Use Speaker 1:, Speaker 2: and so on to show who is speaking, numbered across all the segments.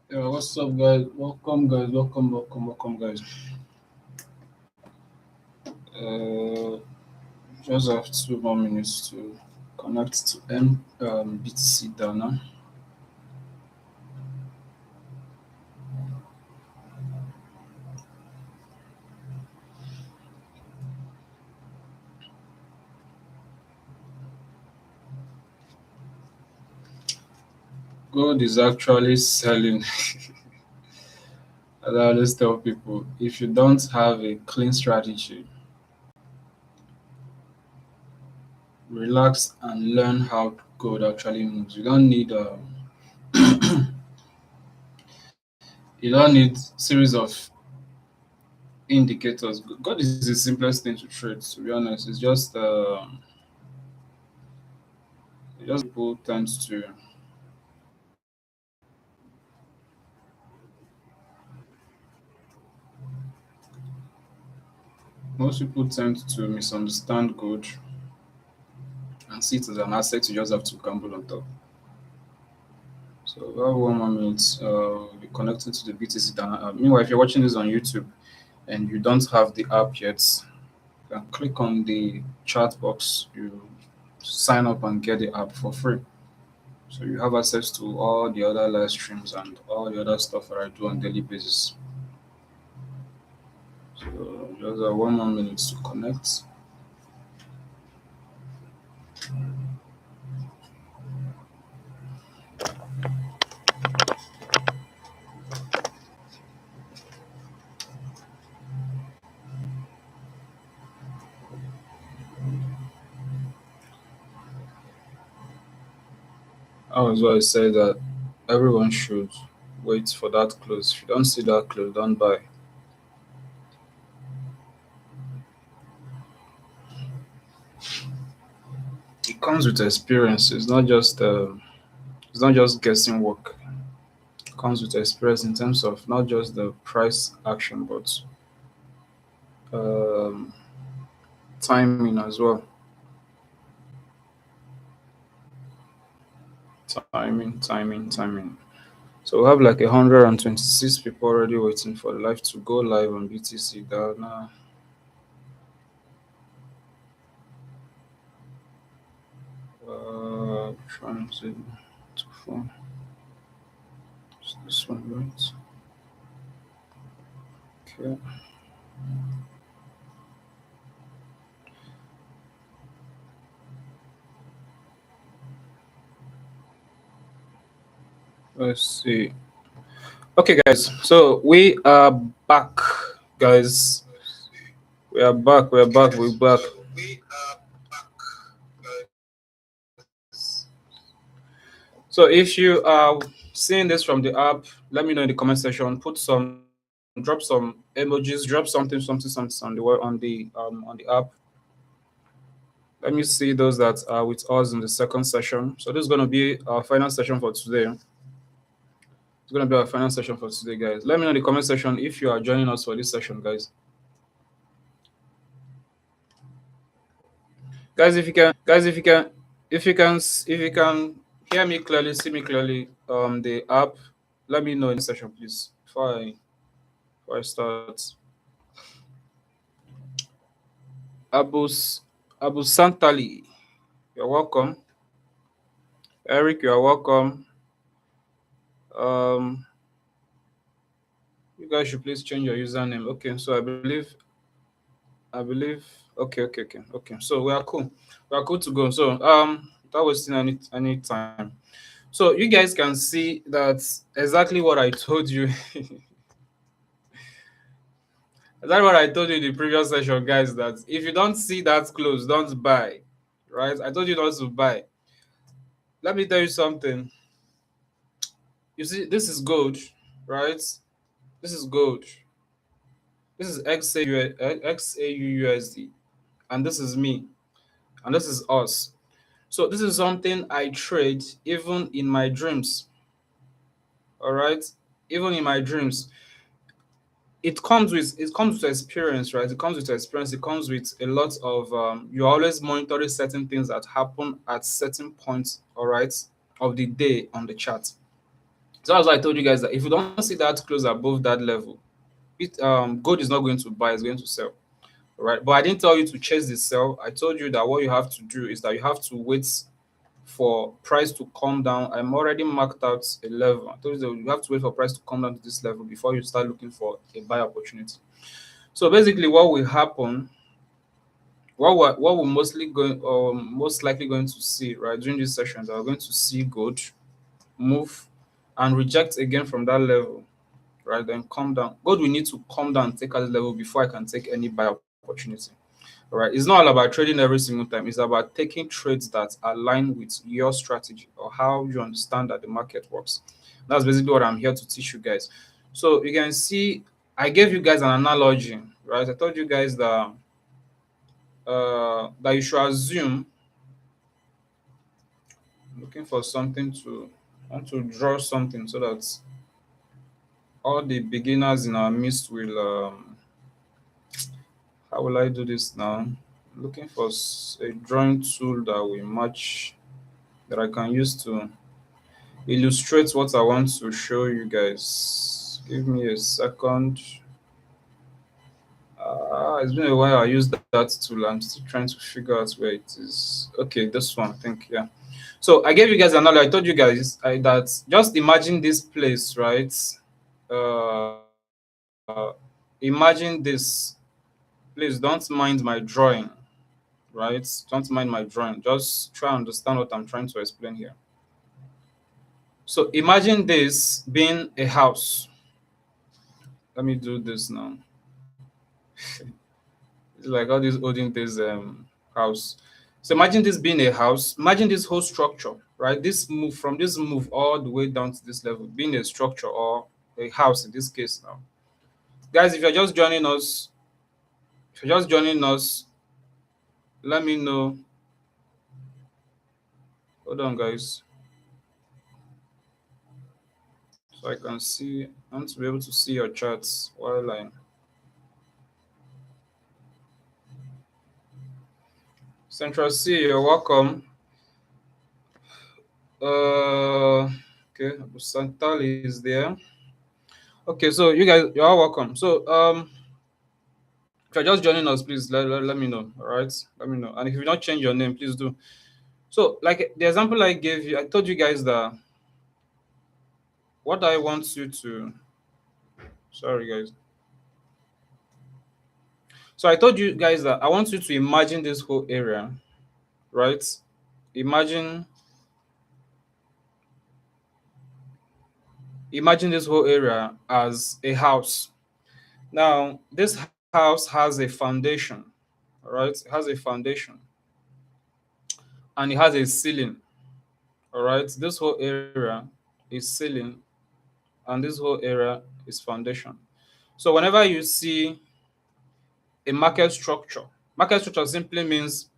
Speaker 1: Yeah, what's up, guys? Welcome, guys. Welcome, guys. Uh, just have 2 more minutes to connect to BTC Dana. Gold is actually selling. As I always tell people, if you don't have a clean strategy, relax and learn how gold actually moves. You don't need series of indicators. God is the simplest thing to trade. To be honest, it's just people tend to most people tend to misunderstand gold and see it as an asset you just have to gamble on top. So we have 1 more minute. We'll be connecting to the BTC Dana app. Meanwhile, if you're watching this on YouTube and you don't have the app yet, you can click on the chat box. You sign up and get the app for free. So you have access to all the other live streams and all the other stuff that I do on daily basis. So just 1 more minute to connect. I was why I say that everyone should wait for that close. If you don't see that close, don't buy. It comes with experience. It's not just guessing work. It comes with experience in terms of not just the price action, but um, timing as well. Timing. So we have like 126 people already waiting for the live to go live on BTC Ghana. Trying to phone. Is this one right? Okay. Let's see. Okay, guys. So we are back, guys. We are back. We are back. We're back. So if you are seeing this from the app, let me know in the comment section. Drop some emojis, drop something on the app. Let me see those that are with us in the second session. So this is going to be our final session for today. It's going to be our final session for today, guys. Let me know in the comment section if you are joining us for this session, guys. Guys, if you can hear me clearly, see me clearly, the app, let me know in the session, please, before I start. Abus Abu Santali, you're welcome. Eric, you are welcome. Um, you guys should please change your username. Okay, so I believe. Okay. So we are cool. We are cool to go. So without wasting any time. So you guys can see that exactly what I told you. Exactly what I told you in the previous session, guys. That if you don't see that close, don't buy. Right? I told you not to buy. Let me tell you something. You see, this is gold, right? This is gold. This is XAUUSD, and this is me, and this is us. So this is something I trade even in my dreams. All right, even in my dreams, it comes with experience, right? It comes with experience. It comes with a lot of you're always monitoring certain things that happen at certain points, all right, of the day on the chart. So that's why I told you guys that if you don't see that close above that level, gold is not going to buy, it's going to sell. Right? But I didn't tell you to chase the sell. I told you that what you have to do is that you have to wait for price to come down. I'm already marked out a level. I told you that you have to wait for price to come down to this level before you start looking for a buy opportunity. So basically, what will happen, what we're mostly going or most likely going to see right during these sessions, are going to see gold move and reject again from that level, right? Then come down. Gold will need to come down and take out the level before I can take any buy opportunity. All right. It's not all about trading every single time. It's about taking trades that align with your strategy or how you understand that the market works. That's basically what I'm here to teach you guys. So you can see I gave you guys an analogy, right? I told you guys that you should assume looking for something to want to draw something so that all the beginners in our midst will how will I do this now? Looking for a drawing tool that will match that I can use to illustrate what I want to show you guys. Give me a second. It's been a while I used that tool. I'm still trying to figure out where it is. Okay, this one, I think, yeah. So I gave you guys another. I told you guys that just imagine this place, right? Imagine this. Please don't mind my drawing, right? Don't mind my drawing. Just try and understand what I'm trying to explain here. So imagine this being a house. Let me do this now. It's like all these olden days house. So imagine this being a house. Imagine this whole structure, right? This move from this move all the way down to this level, being a structure or a house in this case now. Guys, if you're just joining us, let me know. Hold on, guys. So I can see, I want to be able to see your charts while I Central C, you're welcome. Okay, Abu Santal is there. Okay, so you guys, you're all welcome. So if you're just joining us, please let me know. All right, let me know. And if you not change your name, please do. So, like the example I gave you, I told you guys that what I want you to. Sorry, guys. So I told you guys that I want you to imagine this whole area, right? Imagine this whole area as a house. Now, this house has a foundation, all right? It has a foundation and it has a ceiling, all right? This whole area is ceiling and this whole area is foundation. So whenever you see a market structure simply means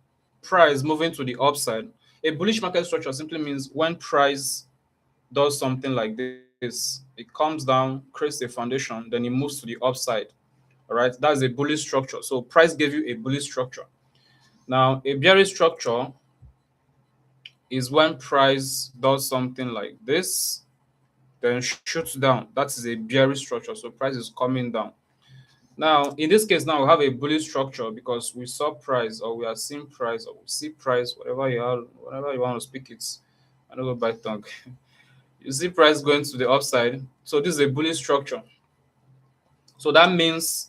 Speaker 1: price moving to the upside. A bullish market structure simply means when price does something like this, it comes down, creates a foundation, then it moves to the upside. All right, that's a bullish structure. So price gave you a bullish structure. Now, a bearish structure is when price does something like this, then shoots down. That is a bearish structure. So price is coming down. Now, in this case, now we have a bullish structure because we saw price or we are seeing price or we see price, whatever you are, whatever you want to speak it. I don't go by tongue. You see price going to the upside. So this is a bullish structure. So that means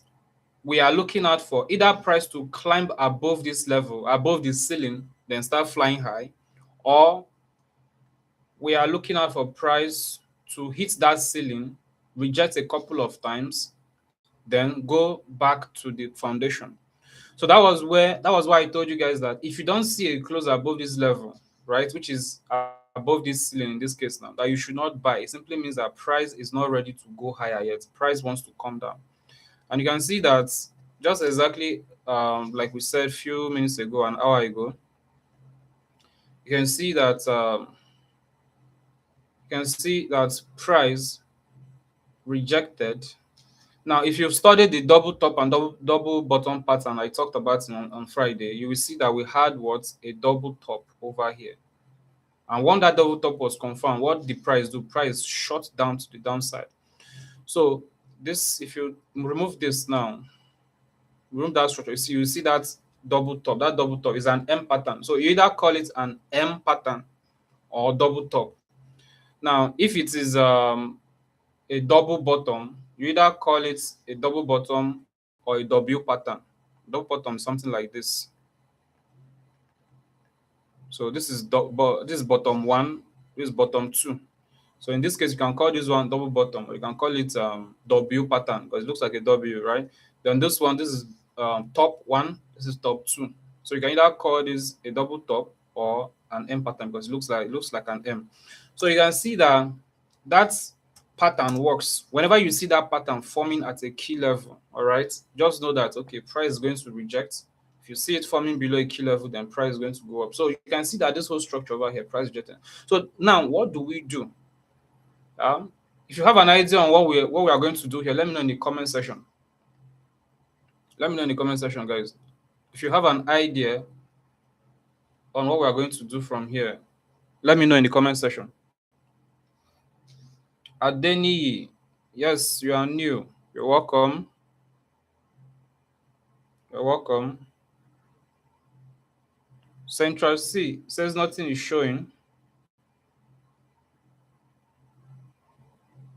Speaker 1: we are looking out for either price to climb above this level, above the ceiling, then start flying high, or we are looking out for price to hit that ceiling, reject a couple of times, then go back to the foundation. So that was why I told you guys that if you don't see a close above this level, right, which is above this ceiling in this case now, that you should not buy. It simply means that price is not ready to go higher yet. Price wants to come down. And you can see that just exactly like we said a few minutes ago, an hour ago, you can see that price rejected. Now, if you've studied the double top and double bottom pattern I talked about on Friday, you will see that we had what a double top over here, And when that double top was confirmed, what the price do? Price shot down to the downside. So this, if you remove this now, remove that structure, you see that double top. That double top is an M pattern. So you either call it an M pattern or double top. Now, if it is a double bottom, you either call it a double bottom or a W pattern. Double bottom, something like this. So this is bottom one, this is bottom two. So in this case, you can call this one double bottom, or you can call it W pattern because it looks like a W, right? Then this one, this is top one, this is top two. So you can either call this a double top or an M pattern because it looks like an M. So you can see that that pattern works whenever you see that pattern forming at a key level. All right, just know that okay, price is going to reject. If you see it forming below a key level, then price is going to go up. So you can see that this whole structure over here, price rejecting. So now, what do we do? If you have an idea on what we are going to do here, let me know in the comment section. Let me know in the comment section, guys. If you have an idea on what we are going to do from here, let me know in the comment section. Adeni, yes, you are new. You're welcome. You're welcome. Central C says nothing is showing.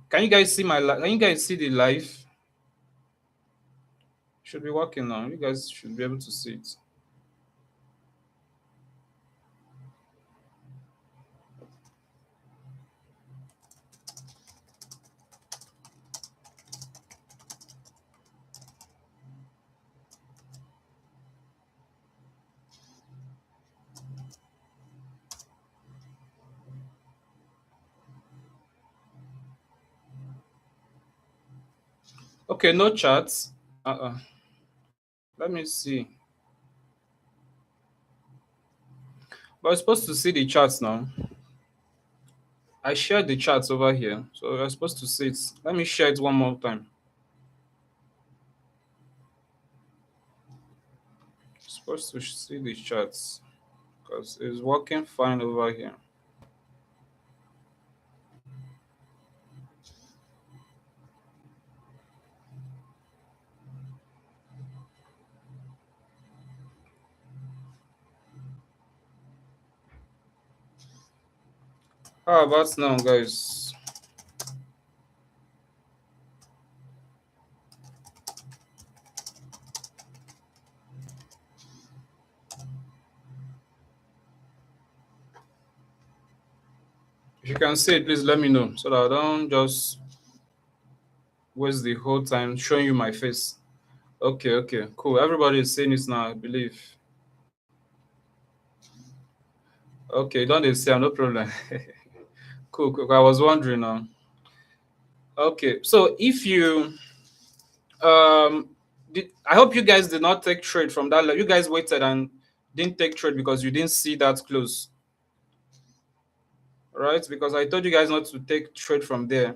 Speaker 1: Can you guys see can you guys see the live? Should be working now. You guys should be able to see it. Okay, no charts. Let me see. But I'm supposed to see the charts now. I shared the charts over here, so you're supposed to see it. Let me share it one more time. Supposed to see the charts because it's working fine over here. How about now, guys? If you can see it, please let me know so that I don't just waste the whole time showing you my face. Okay, cool. Everybody is seeing it now, I believe. Okay, don't they say no problem. Cool. I was wondering now. Okay, so if you I hope you guys did not take trade from that. You guys waited and didn't take trade because you didn't see that close, right? Because I told you guys not to take trade from there.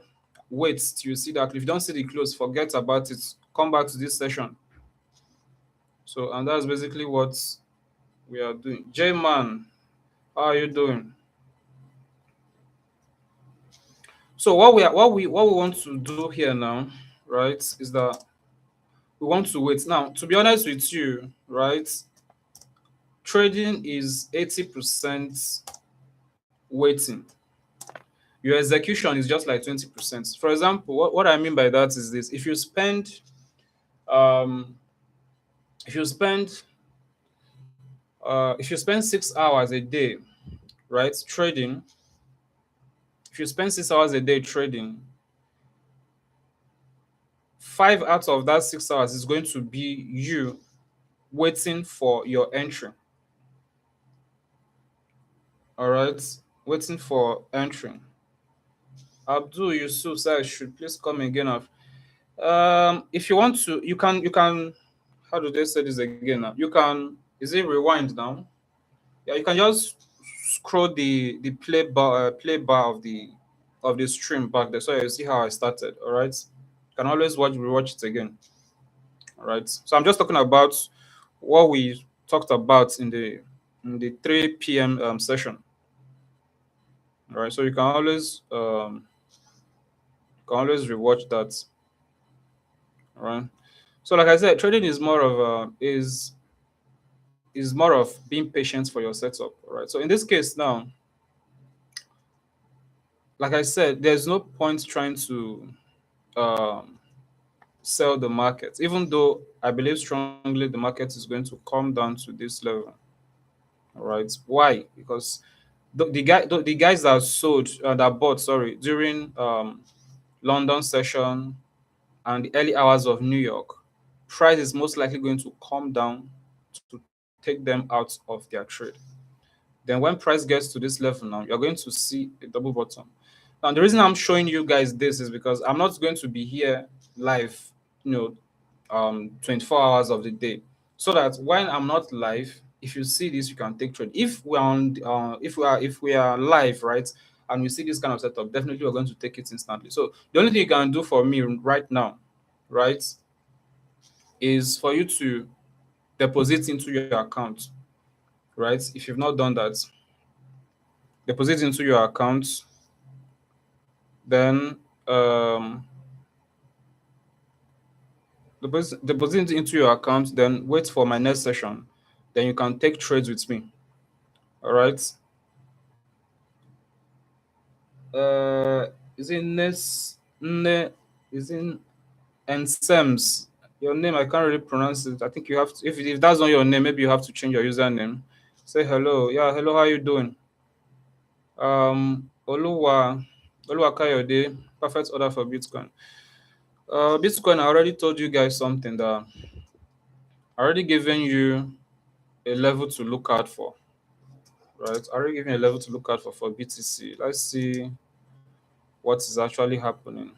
Speaker 1: Wait till you see that. If you don't see the close, forget about it. Come back to this session. So, and that's basically what we are doing. J Man, how are you doing? So what we want to do here now, right, is that we want to wait. Now, to be honest with you, right, trading is 80% waiting. Your execution is just like 20%. For example, what I mean by that is this: um if you spend 6 hours a day, right, trading, if you spend 6 hours a day trading, 5 out of that 6 hours is going to be you waiting for your entry. All right, waiting for entry. Abdul Yusuf says, should please come again. If you want to, you can. How do they say this again now? You can. Is it rewind now? Yeah, you can just scroll the play bar of the stream back there, so you see how I started. All right, you can always rewatch it again. All right. So I'm just talking about what we talked about in the 3 p.m. Session. All right, so you can always rewatch that. All right. So like I said, trading is more of is more of being patient for your setup. All right. So in this case now, like I said, there's no point trying to um, sell the market, even though I believe strongly the market is going to come down to this level. All right. Why? Because the guys that sold that bought, sorry, during London session and the early hours of New York, price is most likely going to come down to take them out of their trade. Then when price gets to this level now, you're going to see a double bottom. Now the reason I'm showing you guys this is because I'm not going to be here live, you know, 24 hours of the day. So that when I'm not live, if you see this, you can take trade. If we are on, if we are live, right, and we see this kind of setup, definitely we're going to take it instantly. So the only thing you can do for me right now, right, is for you to deposit into your account, right? If you've not done that, deposit into your account, then deposit into your account, then wait for my next session. Then you can take trades with me. All right. Is it Nes Ne? Is it Ensems? Your name I can't really pronounce it. I think you have to. If that's not your name, maybe you have to change your username. Say hello. Yeah, hello. How you doing? Oluwa Kayode. Perfect order for Bitcoin. Bitcoin. I already told you guys something that I already given you a level to look out for. Right. I already given you a level to look out for BTC. Let's see what is actually happening.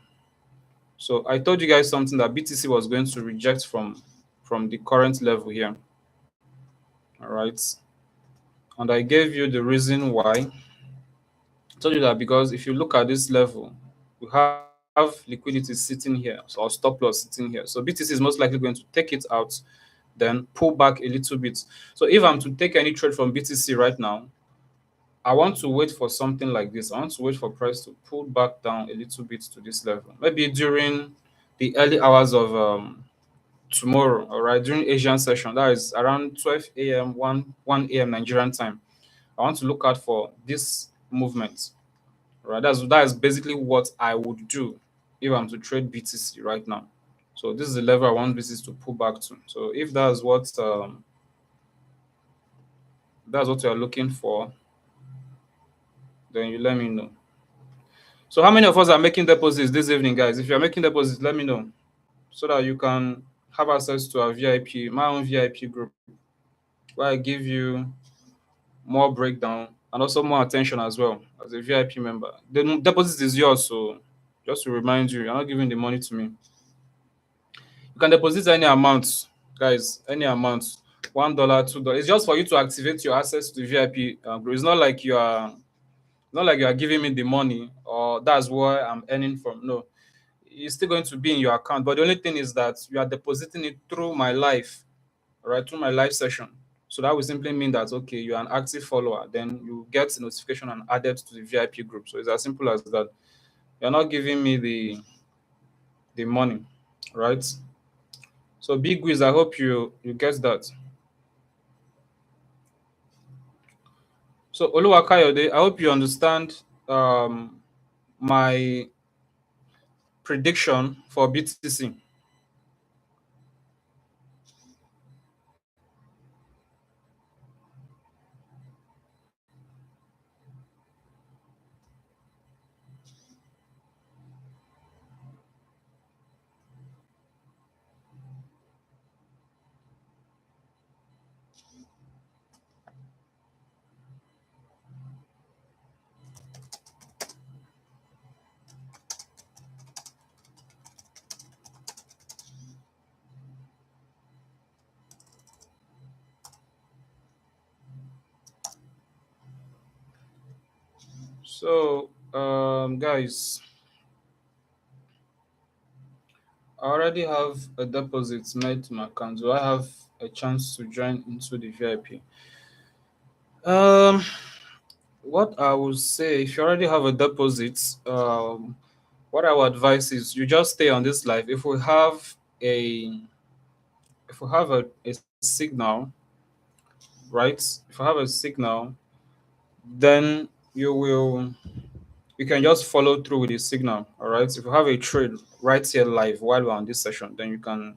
Speaker 1: So I told you guys something that BTC was going to reject from the current level here. All right. And I gave you the reason why. I told you that because if you look at this level, we have liquidity sitting here, so our stop loss sitting here. So BTC is most likely going to take it out, then pull back a little bit. So if I'm to take any trade from BTC right now, I want to wait for something like this. I want to wait for price to pull back down a little bit to this level. Maybe during the early hours of tomorrow, all right, during Asian session, that is around 12 a.m., 1 a.m. Nigerian time. I want to look out for this movement, right? That is basically what I would do if I'm to trade BTC right now. So this is the level I want BTC to pull back to. So if that's what you are looking for, then you let me know. So how many of us are making deposits this evening, guys? If you are making deposits, let me know so that you can have access to our VIP, my own VIP group, where I give you more breakdown and also more attention as well as a VIP member. The deposit is yours, so just to remind you, you're not giving the money to me. You can deposit any amount, guys, any amount, $1, $2. It's just for you to activate your access to the VIP group. It's not like you are giving me the money or that's where I'm earning from. No, it's still going to be in your account. But the only thing is that you are depositing it through my live, right? Through my live session. So that will simply mean that okay, you're an active follower, then you get notification and added to the VIP group. So it's as simple as that. You're not giving me the money, right? So big wiz, I hope you get that. So Oluwakayode, I hope you understand my prediction for BTC. So guys, I already have a deposit made to my account. Do I have a chance to join into the VIP? Um, What I would say, if you already have a deposit, what I would advise is you just stay on this life. A if we have a signal, right? If I have a signal, then you will you can just follow through with the signal. All right. If you have a trade right here live while we're on this session, then you can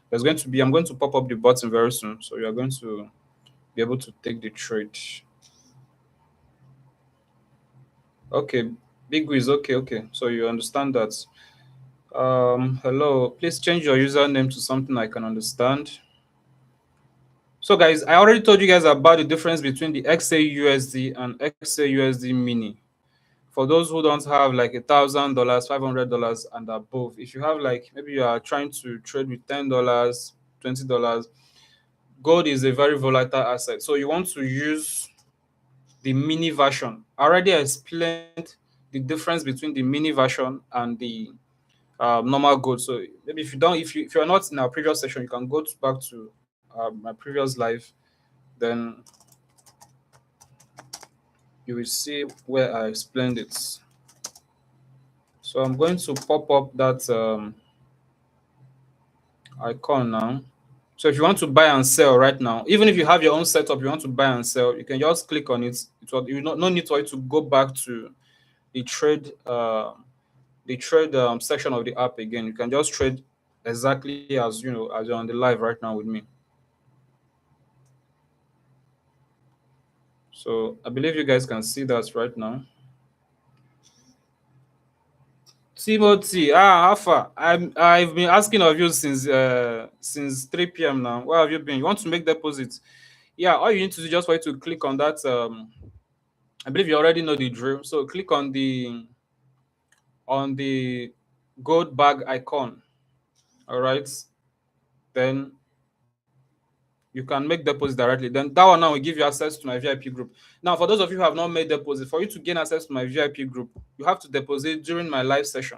Speaker 1: there's going to be I'm going to pop up the button very soon. So you're going to be able to take the trade. Okay, big quiz. Okay, okay. So you understand that. Hello. Please change your username to something I can understand. So, guys, I already told you guys about the difference between the XAUSD and XAUSD Mini. For those who don't have like $1,000, $500, and above, if you have like maybe you are trying to trade with $10, $20, gold is a very volatile asset. So you want to use the mini version. I already explained the difference between the mini version and the normal gold. So maybe if you don't, if you are not in our previous session, you can go back to my previous live. Then you will see where I explained it. So I'm going to pop up that icon now. So if you want to buy and sell right now, even if you have your own setup, you want to buy and sell, you can just click on it. It will you no need for you to go back to the trade section of the app again. You can just trade exactly as as you're on the live right now with me. So I believe you guys can see that right now. Timothy, Alpha, I've been asking of you since 3 p.m. now. Where have you been? You want to make deposits? Yeah, all you need to do just for you to click on that. I believe you already know the drill. So click on the gold bag icon. All right, then you can make deposit directly. Then that one now will give you access to my VIP group. Now, for those of you who have not made deposit, for you to gain access to my VIP group, you have to deposit during my live session.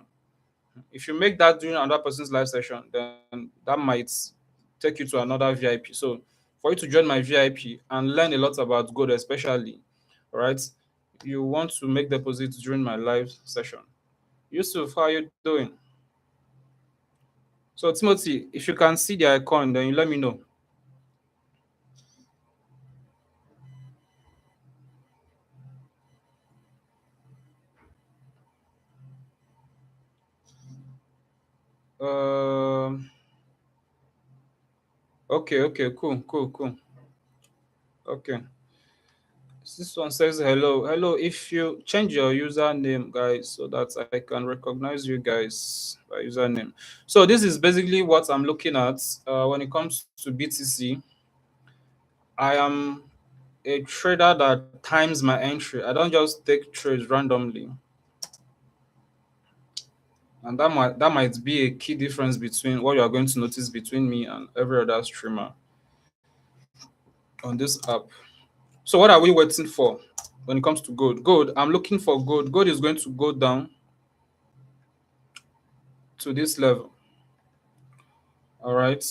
Speaker 1: If you make that during another person's live session, then that might take you to another VIP. So for you to join my VIP and learn a lot about gold, especially, all right, you want to make deposits during my live session. Yusuf, how are you doing? So Timothy, if you can see the icon, then you let me know. Um. Okay. Okay. Cool. Cool. Cool. Okay. This one says hello. Hello. If you change your username, guys, so that I can recognize you guys by username. So this is basically what I'm looking at when it comes to BTC. I am a trader that times my entry. I don't just take trades randomly, and that might be a key difference between what you are going to notice between me and every other streamer on this app. So what are we waiting for when it comes to gold? Gold, I'm looking for gold. Gold is going to go down to this level. All right.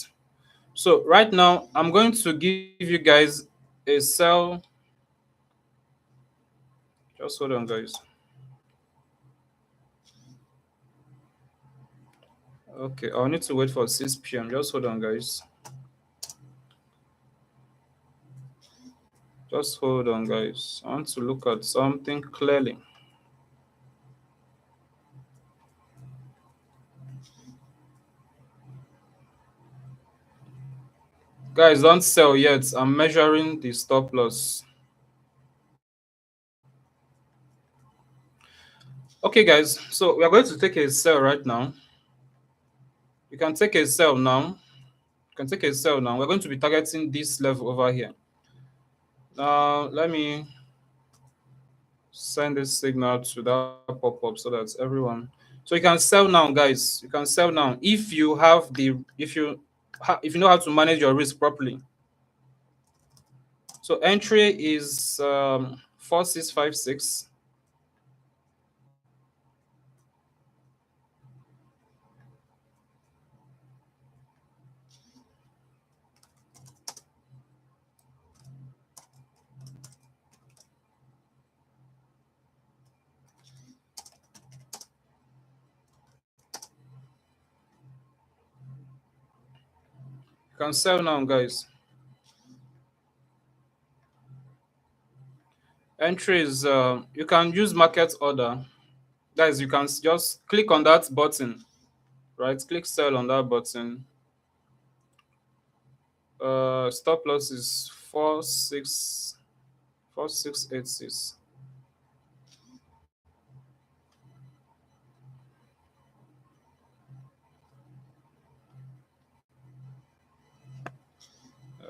Speaker 1: So right now, I'm going to give you guys a sell. Just hold on, guys. Okay, I'll need to wait for 6 p.m. Just hold on, guys. Just hold on, guys. I want to look at something clearly. Guys, don't sell yet. I'm measuring the stop loss. Okay, guys. So we are going to take a sell right now. You can take a sell now. You can take a sell now. We're going to be targeting this level over here. Now, let me send this signal to that pop-up so that everyone. So you can sell now, guys. You can sell now if you have the if you know how to manage your risk properly. So entry is 4656. You can sell now, guys. Entries, you can use market order. Guys, you can just click on that button, right? Click sell on that button. Stop loss is 4686.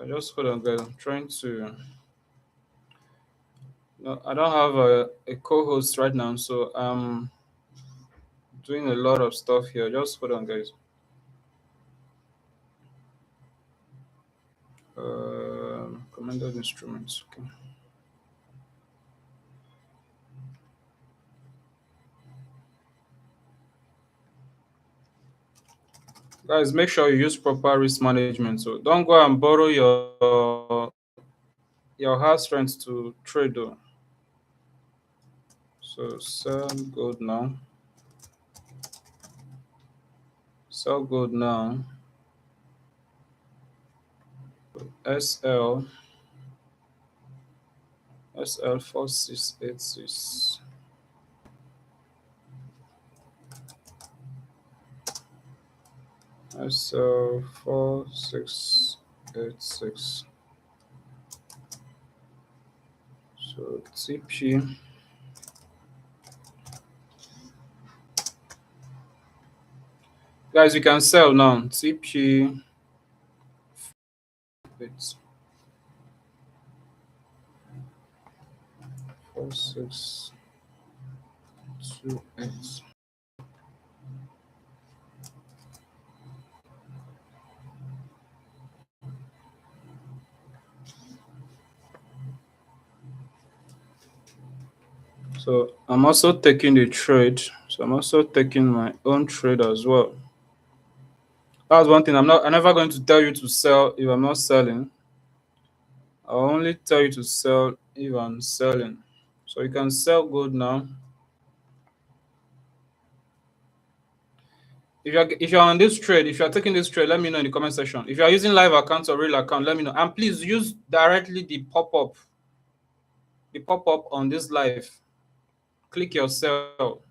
Speaker 1: Just hold on, guys. I'm trying to. No, I don't have a co-host right now, so I'm doing a lot of stuff here. Just hold on, guys. Recommended instruments. Okay. Guys, make sure you use proper risk management. So don't go and borrow your hard strength to trade though. So sell gold now. Sell gold now. SL SL 4686. SL 4686. So TP. Guys, you can sell now. TP. It's 4628. So I'm also taking the trade. So I'm also taking my own trade as well. That's one thing. I'm never going to tell you to sell if I'm not selling. I'll only tell you to sell if I'm selling. So you can sell gold now. If you're on this trade, if you're taking this trade, let me know in the comment section. If you're using live account or real account, let me know. And please use directly the pop-up on this live. Click your sell.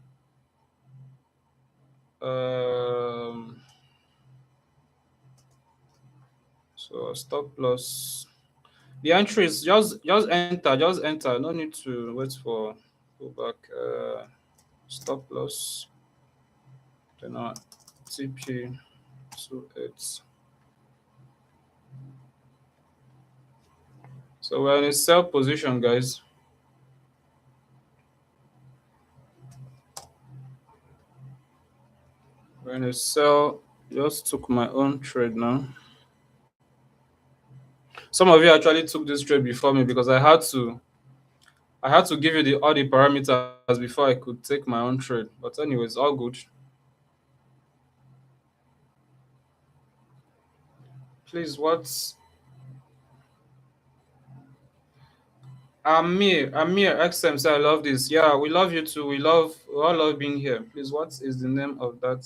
Speaker 1: Um, so stop loss. The entries, just enter, just enter. No need to wait for go back. Stop loss. Then TP 28. So we're in a sell position, guys. We're in a sell. Just took my own trade now. Some of you actually took this trade before me because I had to give you all the parameters before I could take my own trade. But anyways, all good. Please, what's Amir XM say I love this. Yeah, we love you too. We all love being here. Please, what is the name of that?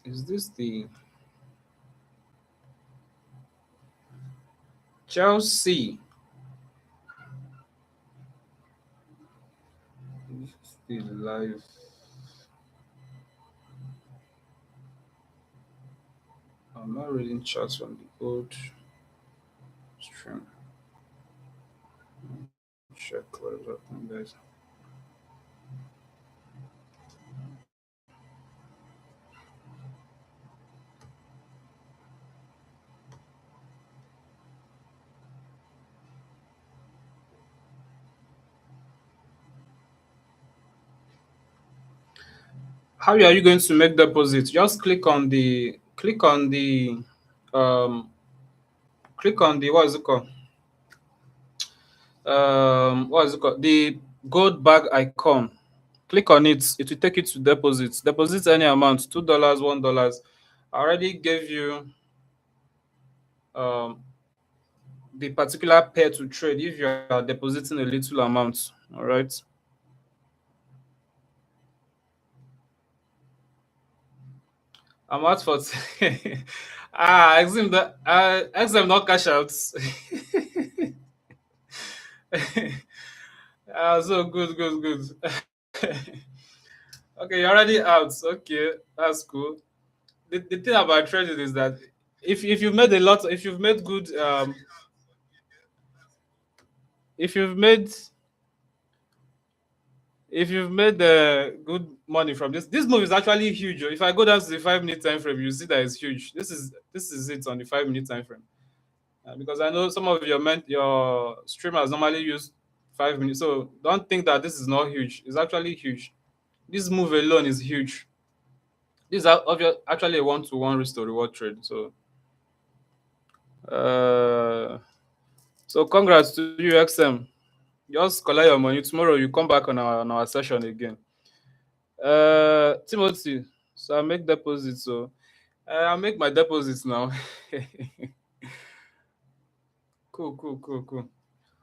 Speaker 1: Is this the Chelsea? This is the live. I'm not reading chats from the old stream. Check what is happening, guys. How are you going to make deposit? Just um click on the what is it called? What is it called? The gold bag icon. Click on it. It will take you to deposits. Deposit any amount, $2, $1. I already gave you um the particular pair to trade if you are depositing a little amount. All right. I'm out for exam that exam not cash outs. So good, good, good. Okay, you're already out. Okay, that's cool. The thing about trading is that if you've made a lot, if you've made good, if you've made if you've made good money from this move is actually huge. Oh. If I go down to the 5 minute time frame, you see that it's huge. This is it on the 5 minute time frame. Because I know some of your streamers normally use 5 minutes, so don't think that this is not huge. It's actually huge. This move alone is huge. This is actually a one-to-one risk to reward trade. Uh, so congrats to you, XM. Just collect your money tomorrow. You come back on our session again. Timothy. So I make deposits. So I'll make my deposits now. Cool, cool, cool, cool.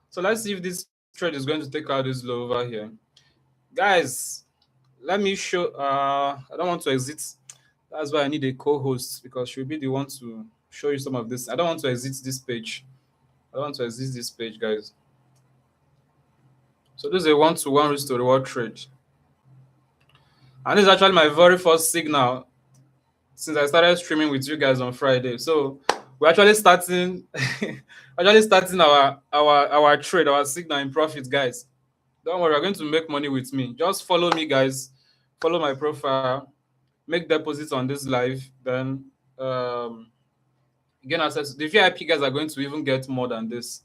Speaker 1: So let's see if this trade is going to take out this low over here, guys. Let me show. I don't want to exit. That's why I need a co-host because she'll be the one to show you some of this. I don't want to exit this page. I don't want to exit this page, guys. So this is a one-to-one risk to reward trade, and this is actually my very first signal since I started streaming with you guys on Friday. So we're actually starting, actually starting our trade, our signal in profit, guys. Don't worry, you're going to make money with me. Just follow me, guys. Follow my profile. Make deposits on this live. Then um, gain access. The VIP guys are going to even get more than this.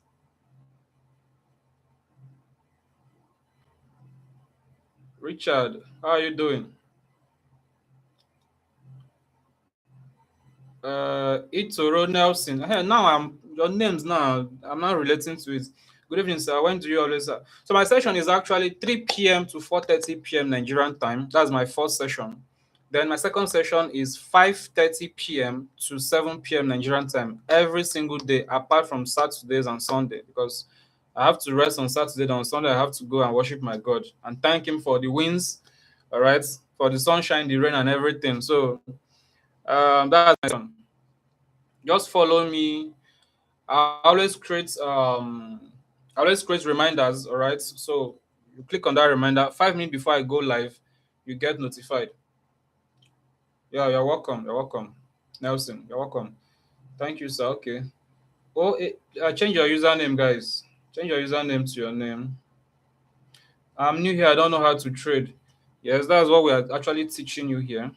Speaker 1: Richard, how are you doing? Itoro Nelson. Hey, now I'm your names now. I'm not relating to it. Good evening, sir. When do you always? So my session is actually 3 p.m. to 4:30 p.m. Nigerian time. That's my first session. Then my second session is 5:30 p.m. to 7 p.m. Nigerian time every single day, apart from Saturdays and Sunday, because I have to rest on Saturday. And on Sunday, I have to go and worship my God and thank Him for the wins, all right, for the sunshine, the rain, and everything. So that's my one. Just follow me. I always create reminders, all right? So you click on that reminder 5 minutes before I go live, you get notified. Yeah, you're welcome. You're welcome. Nelson, you're welcome. Thank you, sir. Okay. Oh, change your username, guys. Change your username to your name. I'm new here. I don't know how to trade. Yes, that's what we are actually teaching you here.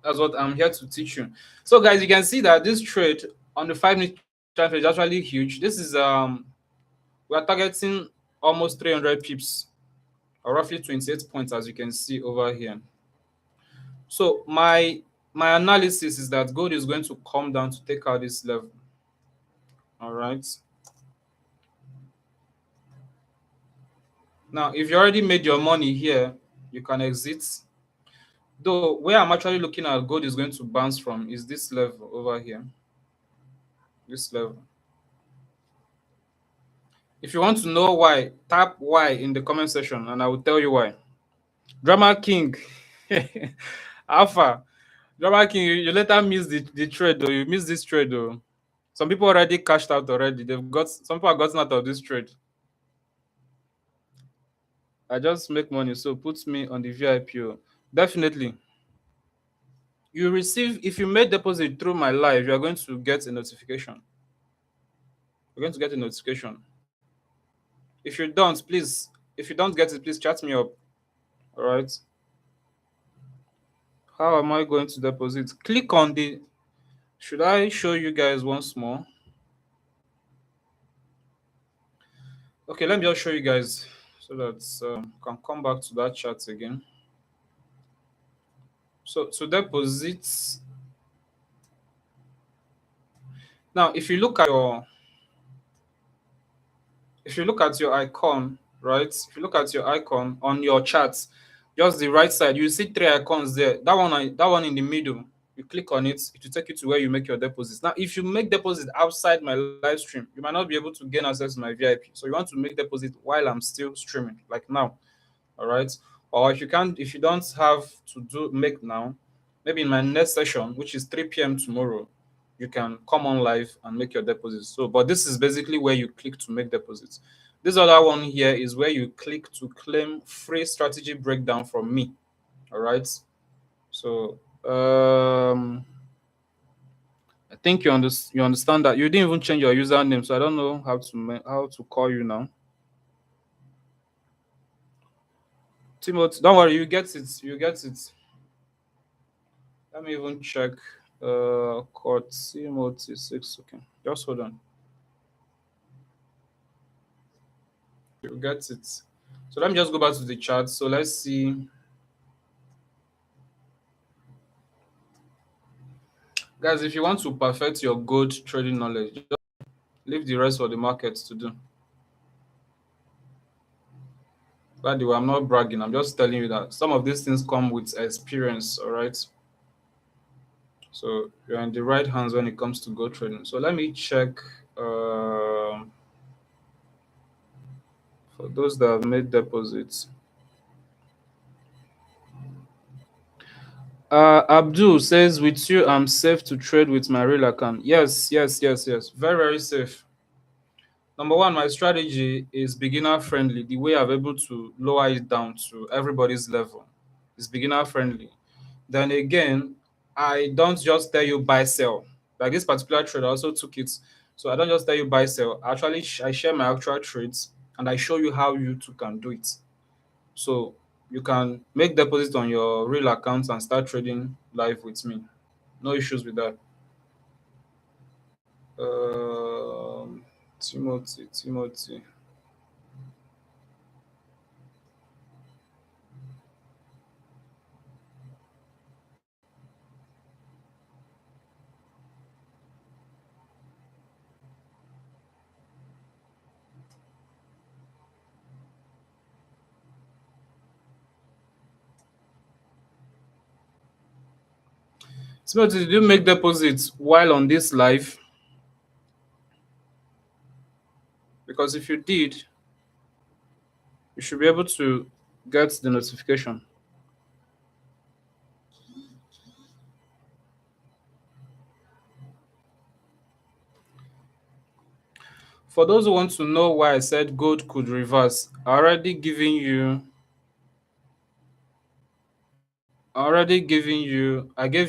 Speaker 1: That's what I'm here to teach you. So, guys, you can see that this trade on the 5 minute trade is actually huge. This is we are targeting almost 300 pips, or roughly 28 points, as you can see over here. So my analysis is that gold is going to come down to take out this level. All right. Now, if you already made your money here, you can exit. Though where I'm actually looking at gold is going to bounce from is this level over here. This level. If you want to know why, tap why in the comment section and I will tell you why. Drama King. Alpha. Drama King, you later missed the trade though. You missed this trade though. Some people already cashed out already. Some people have gotten out of this trade. I just make money, so puts me on the VIP. Definitely. You receive, if you made deposit through my live, you are going to get a notification. You're going to get a notification. If you don't get it, please chat me up. All right. How am I going to deposit? Click on the. Should I show you guys once more? Okay, let me just show you guys so that can come back to that chat again. So to deposit. Now, if you look at your icon, right? If you look at your icon on your chart, just the right side, you see three icons there. That one in the middle. You click on it, it will take you to where you make your deposits. Now, if you make deposit outside my live stream, you might not be able to gain access to my VIP. So you want to make deposit while I'm still streaming, like now. All right. Or if you don't have to make now, maybe in my next session, which is 3 p.m. tomorrow, you can come on live and make your deposits. So, but this is basically where you click to make deposits. This other one here is where you click to claim free strategy breakdown from me. All right. So, I think you understand that you didn't even change your username, so I don't know how to call you now. Timothy, don't worry, you get it. You get it. Let me even check. Code Timothy 6. Okay, just hold on. You get it. So let me just go back to the chat. So let's see, guys. If you want to perfect your gold trading knowledge, just leave the rest for the markets to do. By the way, I'm not bragging. I'm just telling you that some of these things come with experience. All right. So you're in the right hands when it comes to gold trading. So let me check. For those that have made deposits. Abdul says, with you, I'm safe to trade with my real account. Yes, yes, yes, yes. Very, very safe. Number one, my strategy is beginner friendly. The way I've able to lower it down to everybody's level is beginner friendly. Then again, I don't just tell you buy sell. Like this particular trade, I also took it. So I don't just tell you buy sell. Actually, I share my actual trades and I show you how you too can do it. So you can make deposits on your real accounts and start trading live with me. No issues with that. Um, Timothy. Timothy, did you make deposits while on this live? Because if you did, you should be able to get the notification. For those who want to know why I said gold could reverse, I gave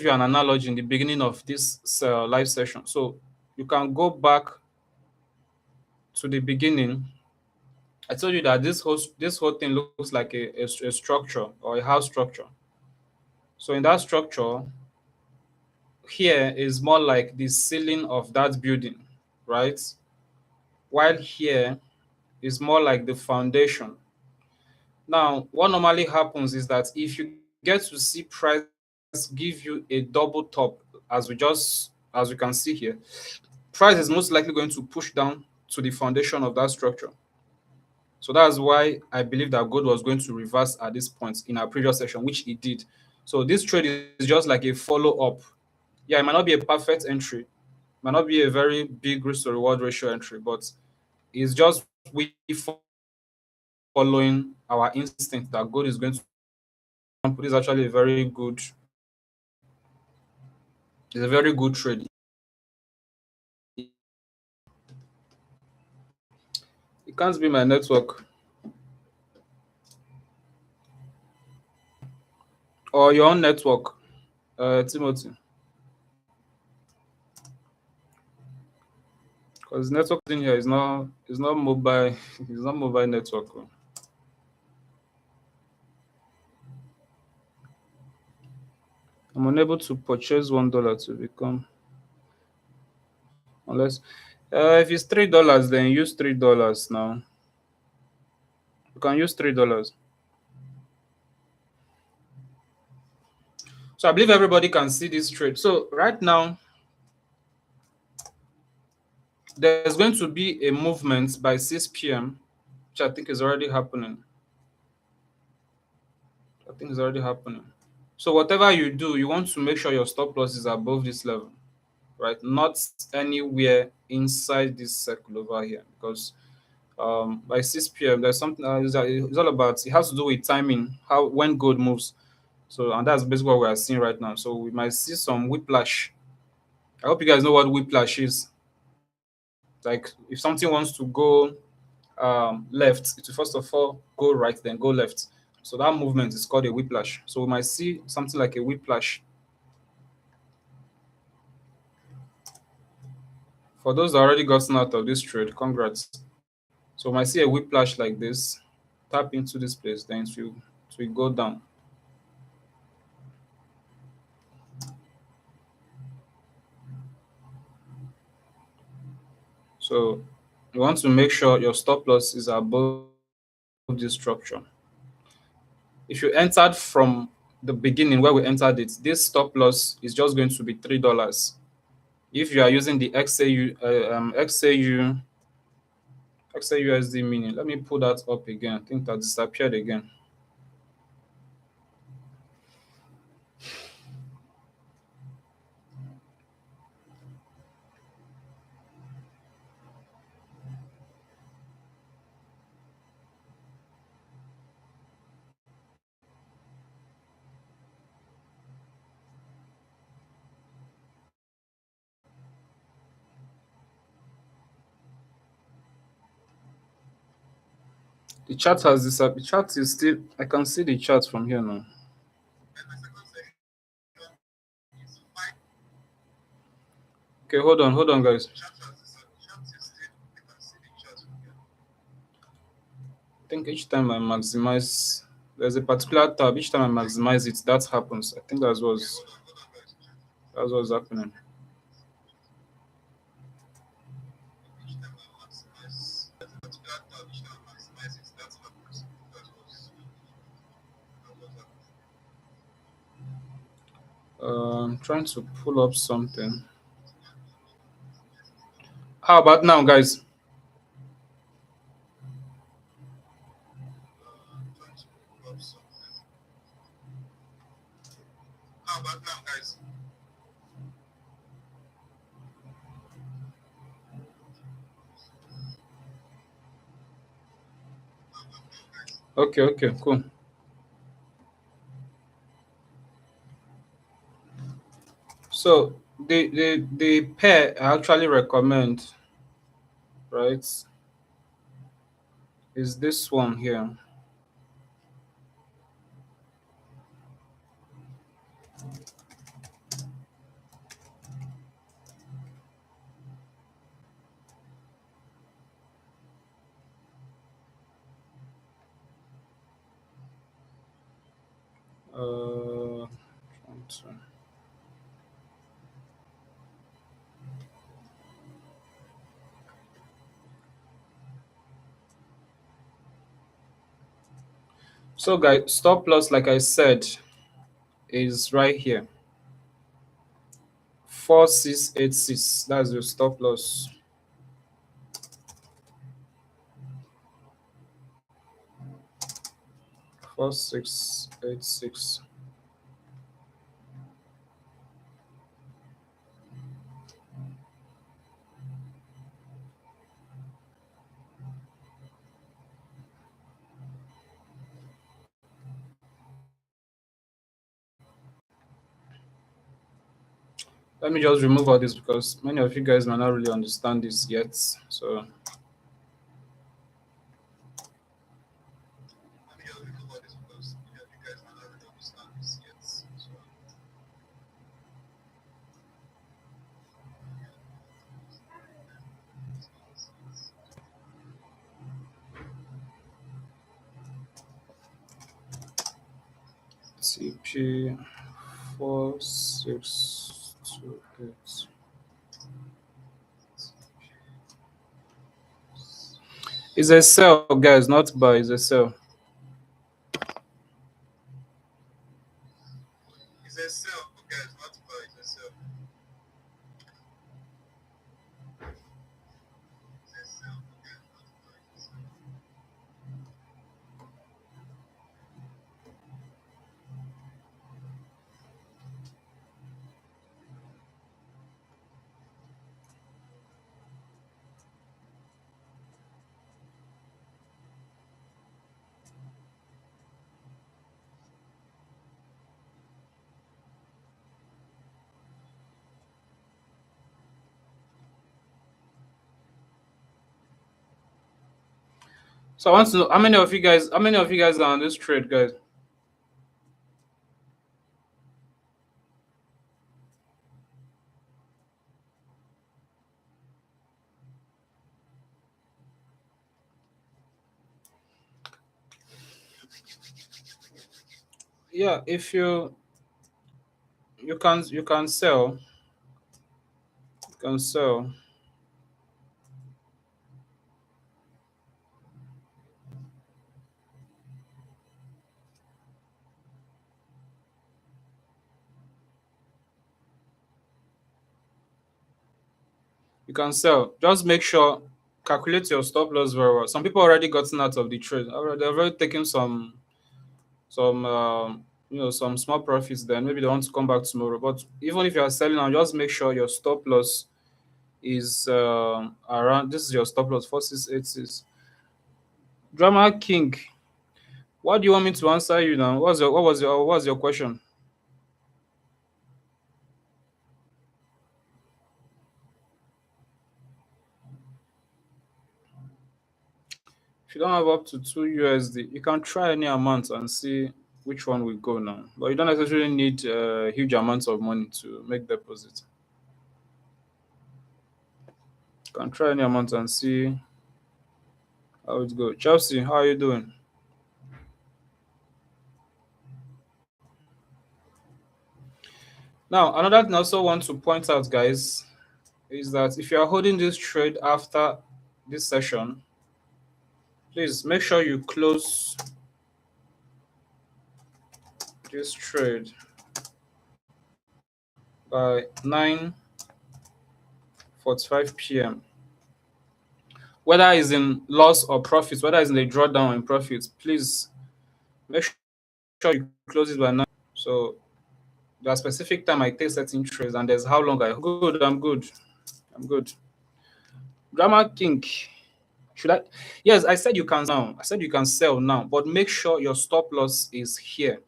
Speaker 1: you an analogy in the beginning of this live session. So you can go back to the beginning. I told you that this whole thing looks like a structure or a house structure. So in that structure, here is more like the ceiling of that building, right? While here is more like the foundation. Now, what normally happens is that if you get to see price give you a double top, as we can see here, price is most likely going to push down to the foundation of that structure. So that's why I believe that gold was going to reverse at this point in our previous session, which it did. So this trade is just like a follow up. Yeah, it might not be a perfect entry, might not be a very big risk to reward ratio entry, but it's just we following our instinct that gold is going to. This is actually it's a very good trade. It can't be my network or your own network, Timothy, because network in here is not mobile. It's not mobile network. I'm unable to purchase $1 to become unless if it's $3, then use $3 now. You can use $3. So I believe everybody can see this trade. So right now, there's going to be a movement by 6 p.m., which I think is already happening. So whatever you do, you want to make sure your stop loss is above this level, right? Not anywhere inside this circle over here, because by 6 p.m. there's something it's all about. It has to do with timing, how when gold moves. So, and that's basically what we are seeing right now. So we might see some whiplash. I hope you guys know what whiplash is. Like if something wants to go left, it will first of all go right, then go left. So that movement is called a whiplash. So we might see something like a whiplash. For those that already gotten out of this trade, congrats. So we might see a whiplash like this, tap into this place, then it will go down. So you want to make sure your stop loss is above this structure. If you entered from the beginning where we entered it, this stop loss is just going to be $3. If you are using the XAUSD mini, let me pull that up again. I think that disappeared again. The chart has disappeared. The chart is still. I can see the chart from here now. Okay, hold on, guys. I think each time I maximize, there's a particular tab. Each time I maximize it, that happens. I think that's what's happening. Trying to pull up something. How about now, guys? Okay, cool. So the pair I actually recommend, right, is this one here. Trying to- So guys, stop loss, like I said, is right here. 4686. That's your stop loss. Four six eight six. Let me just remove all this because many of you guys might not really understand this yet. So TP 4628. It's a sell, guys, not buy. It's a sell. So I want to know how many of you guys are on this trade, guys? Yeah, if you can sell, you can sell. You can sell. Just make sure calculate your stop loss very well. Some people already gotten out of the trade. They've already taken some some small profits. Then maybe they want to come back tomorrow. But even if you are selling now, just make sure your stop loss is around. This is your stop loss 4686. Drama King. What do you want me to answer you now? What was your question? If you don't have up to 2 USD, you can try any amount and see which one will go now. But you don't necessarily need huge amounts of money to make deposit. You can try any amount and see how it goes. Chelsea, how are you doing? Now, another thing I also want to point out, guys, is that if you are holding this trade after this session, please make sure you close this trade by 9:45 p.m. Whether it's in loss or profits, whether it's in the drawdown or in profits, please make sure you close it by 9. So there's specific time I take certain trades, and there's how long I good. I'm good. I'm good. Drama King. Should I? Yes, I said you can now. I said you can sell now, but make sure your stop loss is here.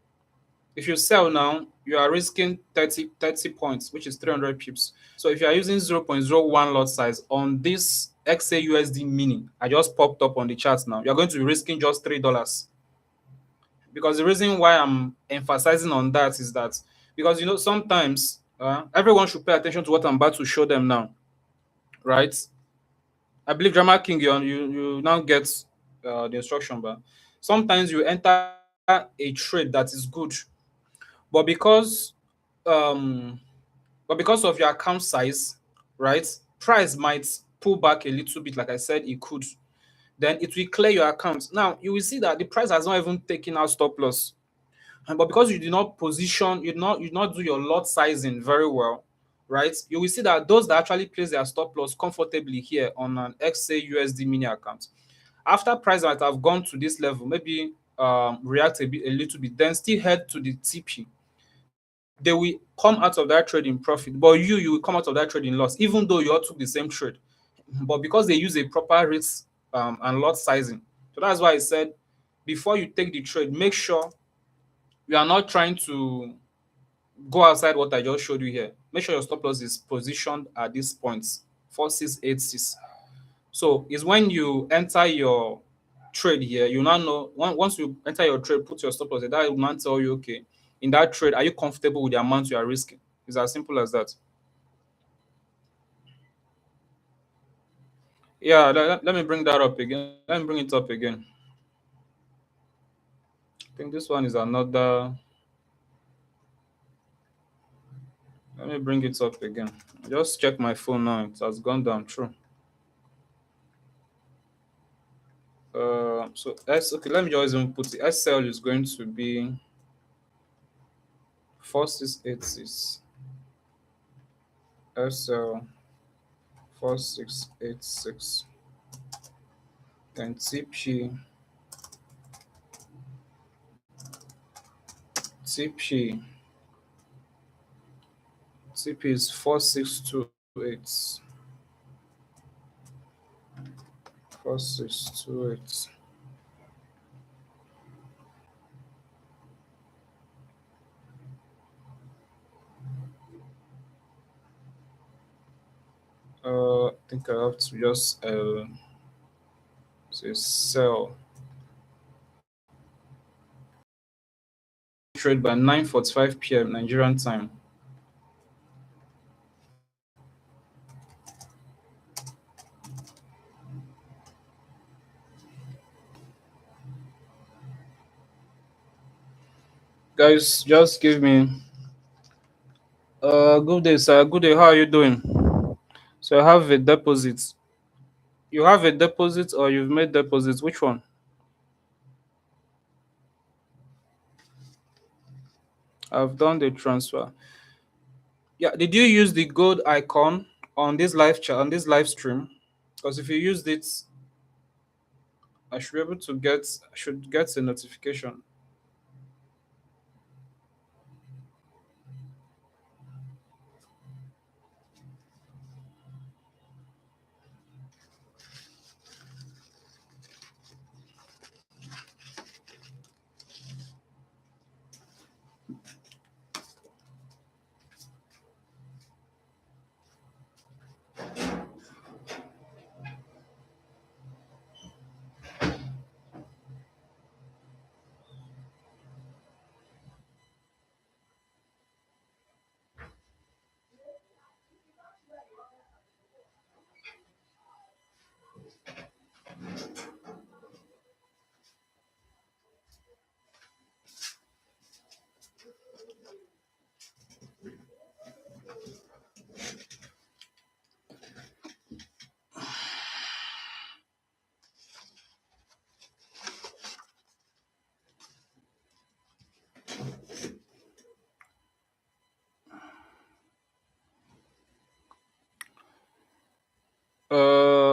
Speaker 1: If you sell now, you are risking 30 points, which is 300 pips. So if you are using 0.01 lot size on this XAUSD mini, I just popped up on the chart now, you're going to be risking just $3. Because the reason why I'm emphasizing on that is that because sometimes everyone should pay attention to what I'm about to show them now, right? I believe Drama King, you now get the instruction, but sometimes you enter a trade that is good, but um because of your account size, right, price might pull back a little bit. Like I said, it could. Then it will clear your account. Now you will see that the price has not even taken out stop loss. But because you did not position, you did not do your lot sizing very well, right? You will see that those that actually place their stop loss comfortably here on an XAUSD mini account, after price might have gone to this level, maybe react a little bit, then still head to the TP. They will come out of that trade in profit, but you will come out of that trade in loss, even though you all took the same trade. But because they use a proper risk and lot sizing, so that's why I said before you take the trade, make sure you are not trying to go outside what I just showed you here. Make sure your stop loss is positioned at this point, 4686. So it's when you enter your trade here, you now know once you enter your trade, put your stop loss there, that will now tell you, okay, in that trade, are you comfortable with the amount you are risking? It's as simple as that. Yeah, let me bring that up again. Let me bring it up again. I think this one is another. Let me bring it up again. Just check my phone now. It has gone down. True. So S. Okay, let me just even put the SL is going to be 4686. SL 4686. Then TP is 4628. 4628. I think I have to just Say sell. Trade by 9:45 p.m. Nigerian time. Guys, just give me good day, sir. Good day. How are you doing? So I have a deposit. You have a deposit or you've made deposits? Which one? I've done the transfer. Yeah. Did you use the gold icon on this live chat on this live stream? Because if you used it, I should be able to get I should get a notification.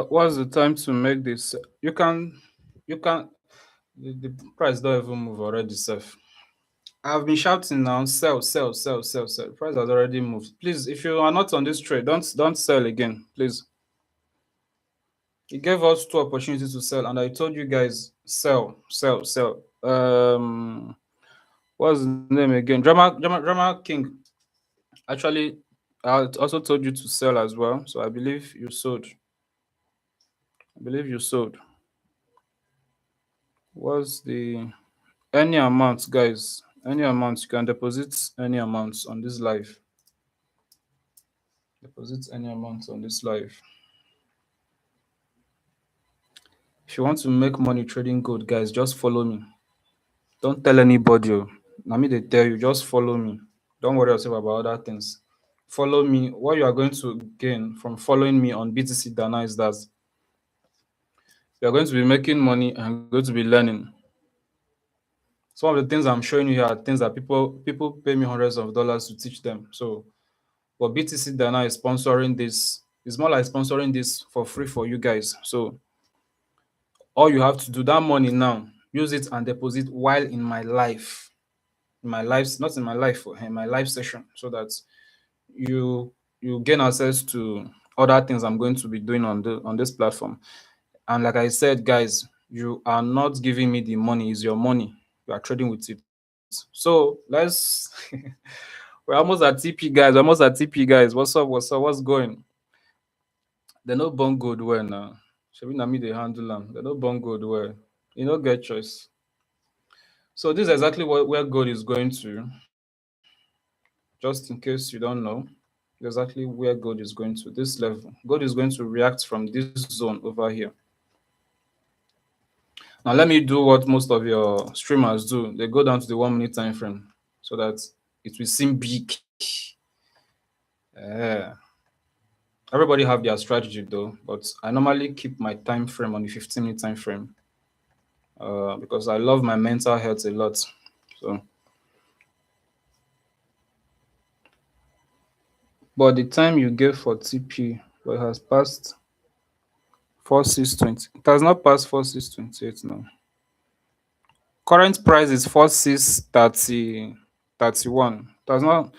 Speaker 1: What's the time to make this? You can the price don't even move already, sir. I've been shouting now, sell, sell, sell, sell, sell. Price has already moved. Please, if you are not on this trade, don't sell again, please. He gave us two opportunities to sell, and I told you guys sell, sell, sell. What's the name again? Drama King. Actually, I also told you to sell as well. So I believe you sold. I believe you sold. What's the any amount, guys? Any amount you can deposit any amount on this live. Deposit any amount on this live. If you want to make money trading gold, guys, just follow me. Don't tell anybody. Oh. Na me they tell you, just follow me. Don't worry yourself about other things. Follow me. What you are going to gain from following me on BTC Dana is that you are going to be making money and going to be learning. Some of the things I'm showing you here are things that people pay me hundreds of dollars to teach them. So, but BTC Dana is sponsoring this. It's more like sponsoring this for free for you guys. So all you have to do that money now, use it and deposit while in my life, not in my life, in my live session, so that you you gain access to other things I'm going to be doing on this platform. And like I said, guys, you are not giving me the money; it's your money. You are trading with it. So let's. We're almost at TP, guys. We're almost at TP, guys. What's up? What's up? What's going? They no born good well now. Shebi na me they handle them. They no born good well. You no get choice. So this is exactly where gold is going to. Just in case you don't know, exactly where gold is going to. This level, gold is going to react from this zone over here. Now let me do what most of your streamers do. They go down to the 1 minute time frame so that it will seem big. Eh, everybody have their strategy though, but I normally keep my time frame on the 15-minute time frame because I love my mental health a lot. So, but the time you gave for TP, but it has passed 4620. It has not passed 4628 now. Current price is 4631. It has not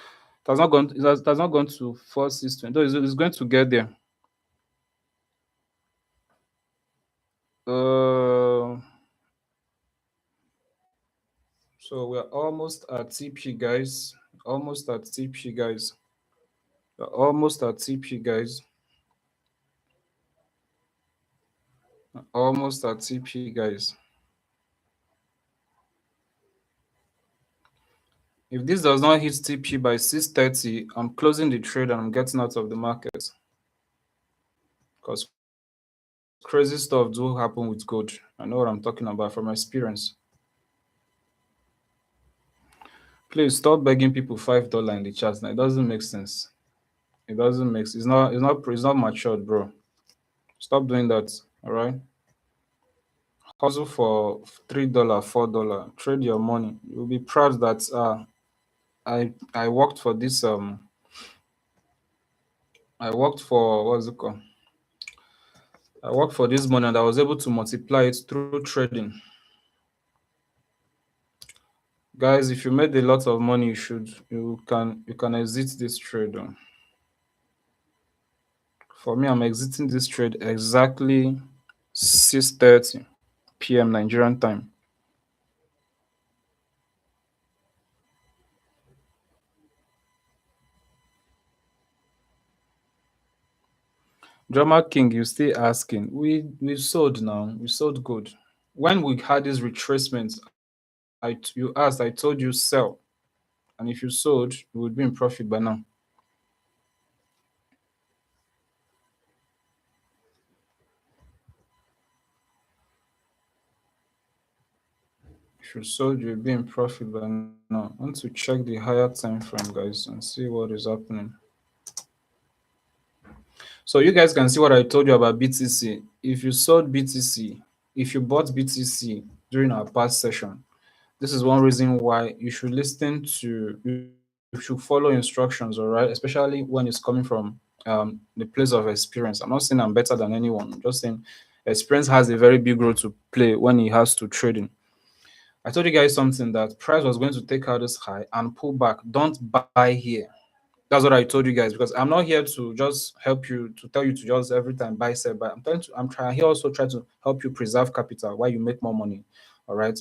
Speaker 1: gone. It has not gone to 4620. Though it's going to get there. Uh, so we're almost at TP, guys. Almost at TP, guys. We're almost at TP, guys. Almost at TP, guys. If this does not hit TP by 6:30, I'm closing the trade and I'm getting out of the market. Because crazy stuff do happen with gold. I know what I'm talking about from experience. Please stop begging people $5 in the chat now. It doesn't make sense. It doesn't make sense. It's not matured, bro. Stop doing that. All right. Hustle for $3, $4. Trade your money. You'll be proud that I worked for this I worked for what's it called? I worked for this money and I was able to multiply it through trading. Guys, if you made a lot of money, you can exit this trade. For me, I'm exiting this trade exactly 6:30 p.m. Nigerian time. Drama King, you still asking. We sold now. We sold good. When we had this retracement, you asked, I told you sell. And if you sold, you would be in profit by now. If you sold, you'll be in profit by now. I want to check the higher time frame, guys, and see what is happening. So you guys can see what I told you about BTC. If you sold BTC, if you bought BTC during our past session, this is one reason why you should listen to, you should follow instructions, all right? Especially when it's coming from the place of experience. I'm not saying I'm better than anyone. I'm just saying experience has a very big role to play when it has to trading. I told you guys something that price was going to take out this high and pull back. Don't buy here. That's what I told you guys because I'm not here to just help you to tell you to just every time buy sell buy. I'm trying here also try to help you preserve capital while you make more money. All right.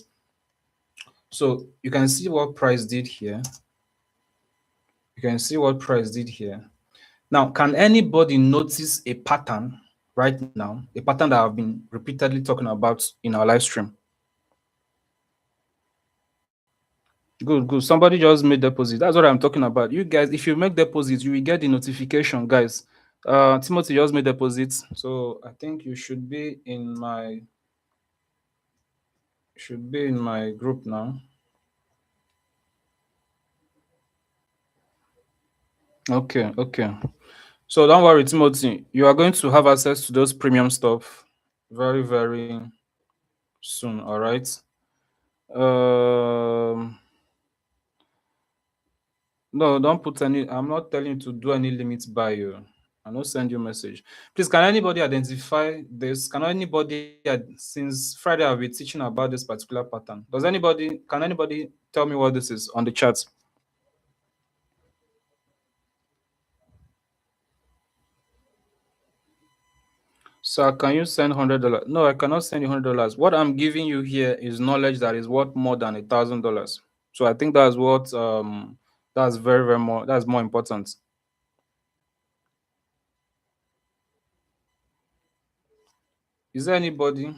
Speaker 1: So you can see what price did here. You can see what price did here. Now, can anybody notice a pattern right now? A pattern that I've been repeatedly talking about in our live stream. Good, good. Somebody just made deposit. That's what I'm talking about. You guys, if you make deposits, you will get the notification, guys. Timothy just made deposits, so I think you should be in my group now. Okay, okay. So don't worry, Timothy. You are going to have access to those premium stuff very, very soon. All right. Um, no, don't put any. I'm not telling you to do any limits by you. I will send you a message. Please, can anybody identify this? Can anybody, since Friday, I've been teaching about this particular pattern. Can anybody tell me what this is on the chat? Sir, can you send $100? No, I cannot send you $100. What I'm giving you here is knowledge that is worth more than $1,000. So I think that's what that's very, very more that's more important. Is there anybody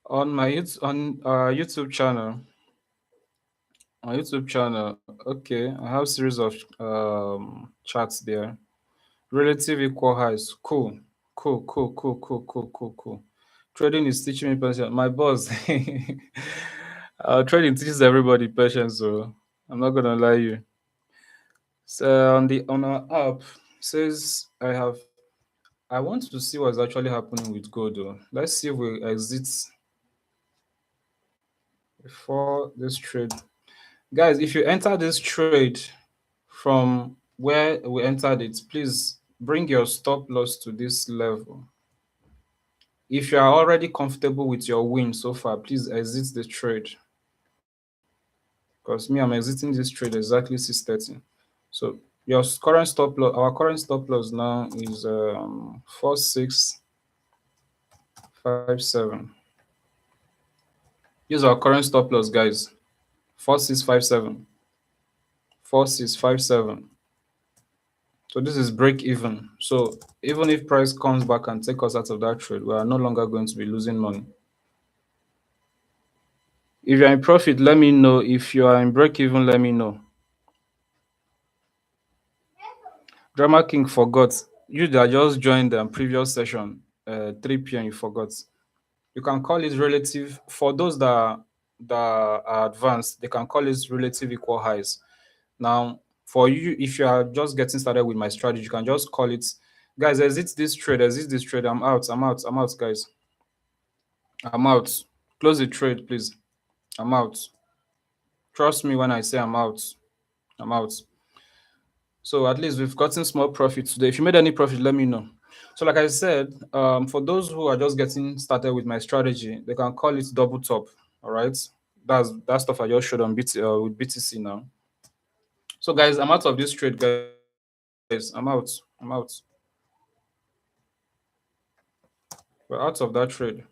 Speaker 1: on my on YouTube channel? On YouTube channel, okay, I have series of charts there. Relative equal highs, cool, cool, cool, cool, cool, cool, cool, cool. Trading is teaching me patience. My boss, trading teaches everybody patience, so I'm not gonna lie you. So on our app says I want to see what's actually happening with gold though. Let's see if we exit before this trade. Guys, if you enter this trade from where we entered it, please bring your stop loss to this level. If you are already comfortable with your win so far, please exit the trade. Because me, I'm exiting this trade exactly 6:30. So your current stop loss, our current stop loss now is 4657. Use our current stop loss, guys. 4657. 4657. So this is break even. So even if price comes back and take us out of that trade, we are no longer going to be losing money. If you're in profit, let me know. If you are in break even, let me know. Drama King forgot. You that just joined the previous session, 3 p.m. You forgot. You can call it relative for those that are advanced. They can call it relative equal highs. Now, for you, if you are just getting started with my strategy, you can just call it, guys. Exit this trade. Exit this trade. I'm out. I'm out. I'm out, guys. I'm out. Close the trade, please. I'm out. Trust me when I say I'm out. I'm out. So at least we've gotten small profit today. If you made any profit, let me know. So like I said, for those who are just getting started with my strategy, they can call it double top. All right, that's that stuff I just showed on with BTC now. So guys, I'm out of this trade, guys. I'm out. I'm out. We're out of that trade.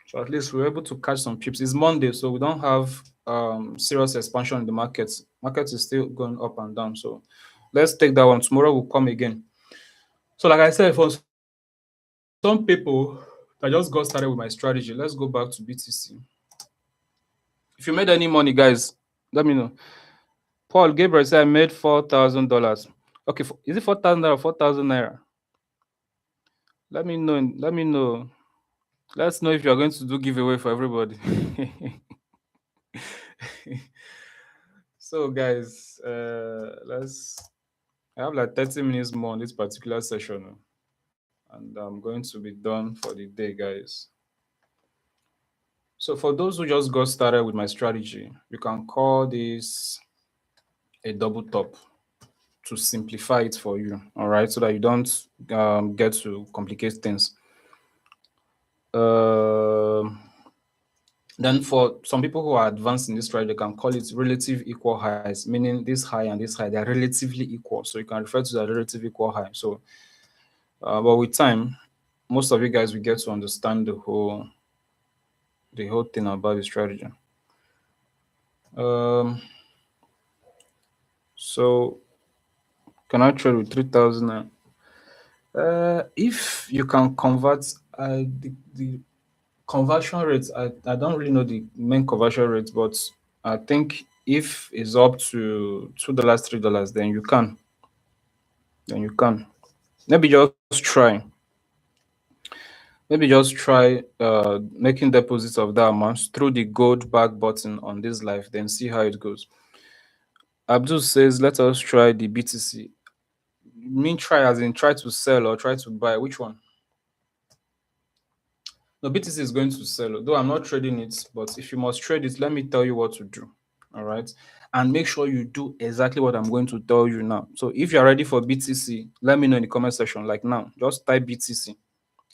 Speaker 1: So at least we're able to catch some pips. It's Monday, so we don't have serious expansion in the market. Market is still going up and down. So let's take that one. Tomorrow will come again. So like I said, for some people that just got started with my strategy, let's go back to BTC. If you made any money, guys, let me know. Paul Gabriel said I made $4,000. Okay, is it 4,000 or 4,000 naira? Let me know. Let me know. Let's know if you're going to do giveaway for everybody. So, guys, let's. I have like 30 minutes more on this particular session, and I'm going to be done for the day, guys. So, for those who just got started with my strategy, you can call this a double top to simplify it for you. All right, so that you don't get to complicate things. Um Then for some people who are advanced in this strategy, they can call it relative equal highs, meaning this high and this high, they are relatively equal. So you can refer to the relative equal high. So, but with time, most of you guys will get to understand the whole thing about the strategy. Um, so can I trade with 3,000? If you can convert, the conversion rates, I don't really know the main conversion rates, but I think if it's up to $2, $3, then you can. Then you can. Maybe just try. Maybe just try making deposits of that amount through the gold back button on this live, then see how it goes. Abdul says, let us try the BTC. You mean try as in try to sell or try to buy? Which one? No, BTC is going to sell, though I'm not trading it, but if you must trade it, let me tell you what to do. All right. And make sure you do exactly what I'm going to tell you now. So if you're ready for BTC, let me know in the comment section, like now. Just type BTC.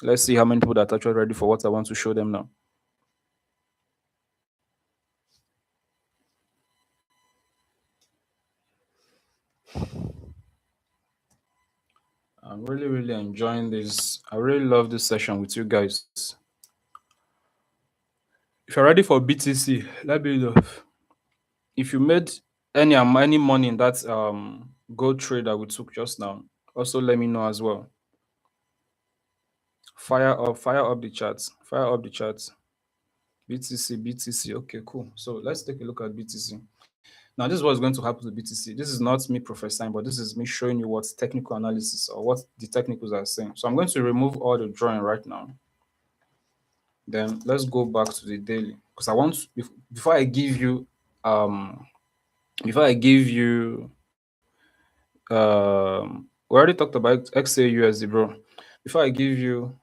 Speaker 1: Let's see how many people that are actually ready for what I want to show them now. I'm really, really enjoying this. I really love this session with you guys. If you're ready for BTC, let me know. If you made any money in that gold trade that we took just now, also let me know as well. Fire up the charts. Fire up the charts. BTC, BTC. Okay, cool. So let's take a look at BTC. Now, this is what's going to happen to BTC. This is not me prophesying, but this is me showing you what technical analysis or what the technicals are saying. So I'm going to remove all the drawing right now. Then let's go back to the daily because I want before I give you um before I give you we already talked about XAUSD, bro. Before I give you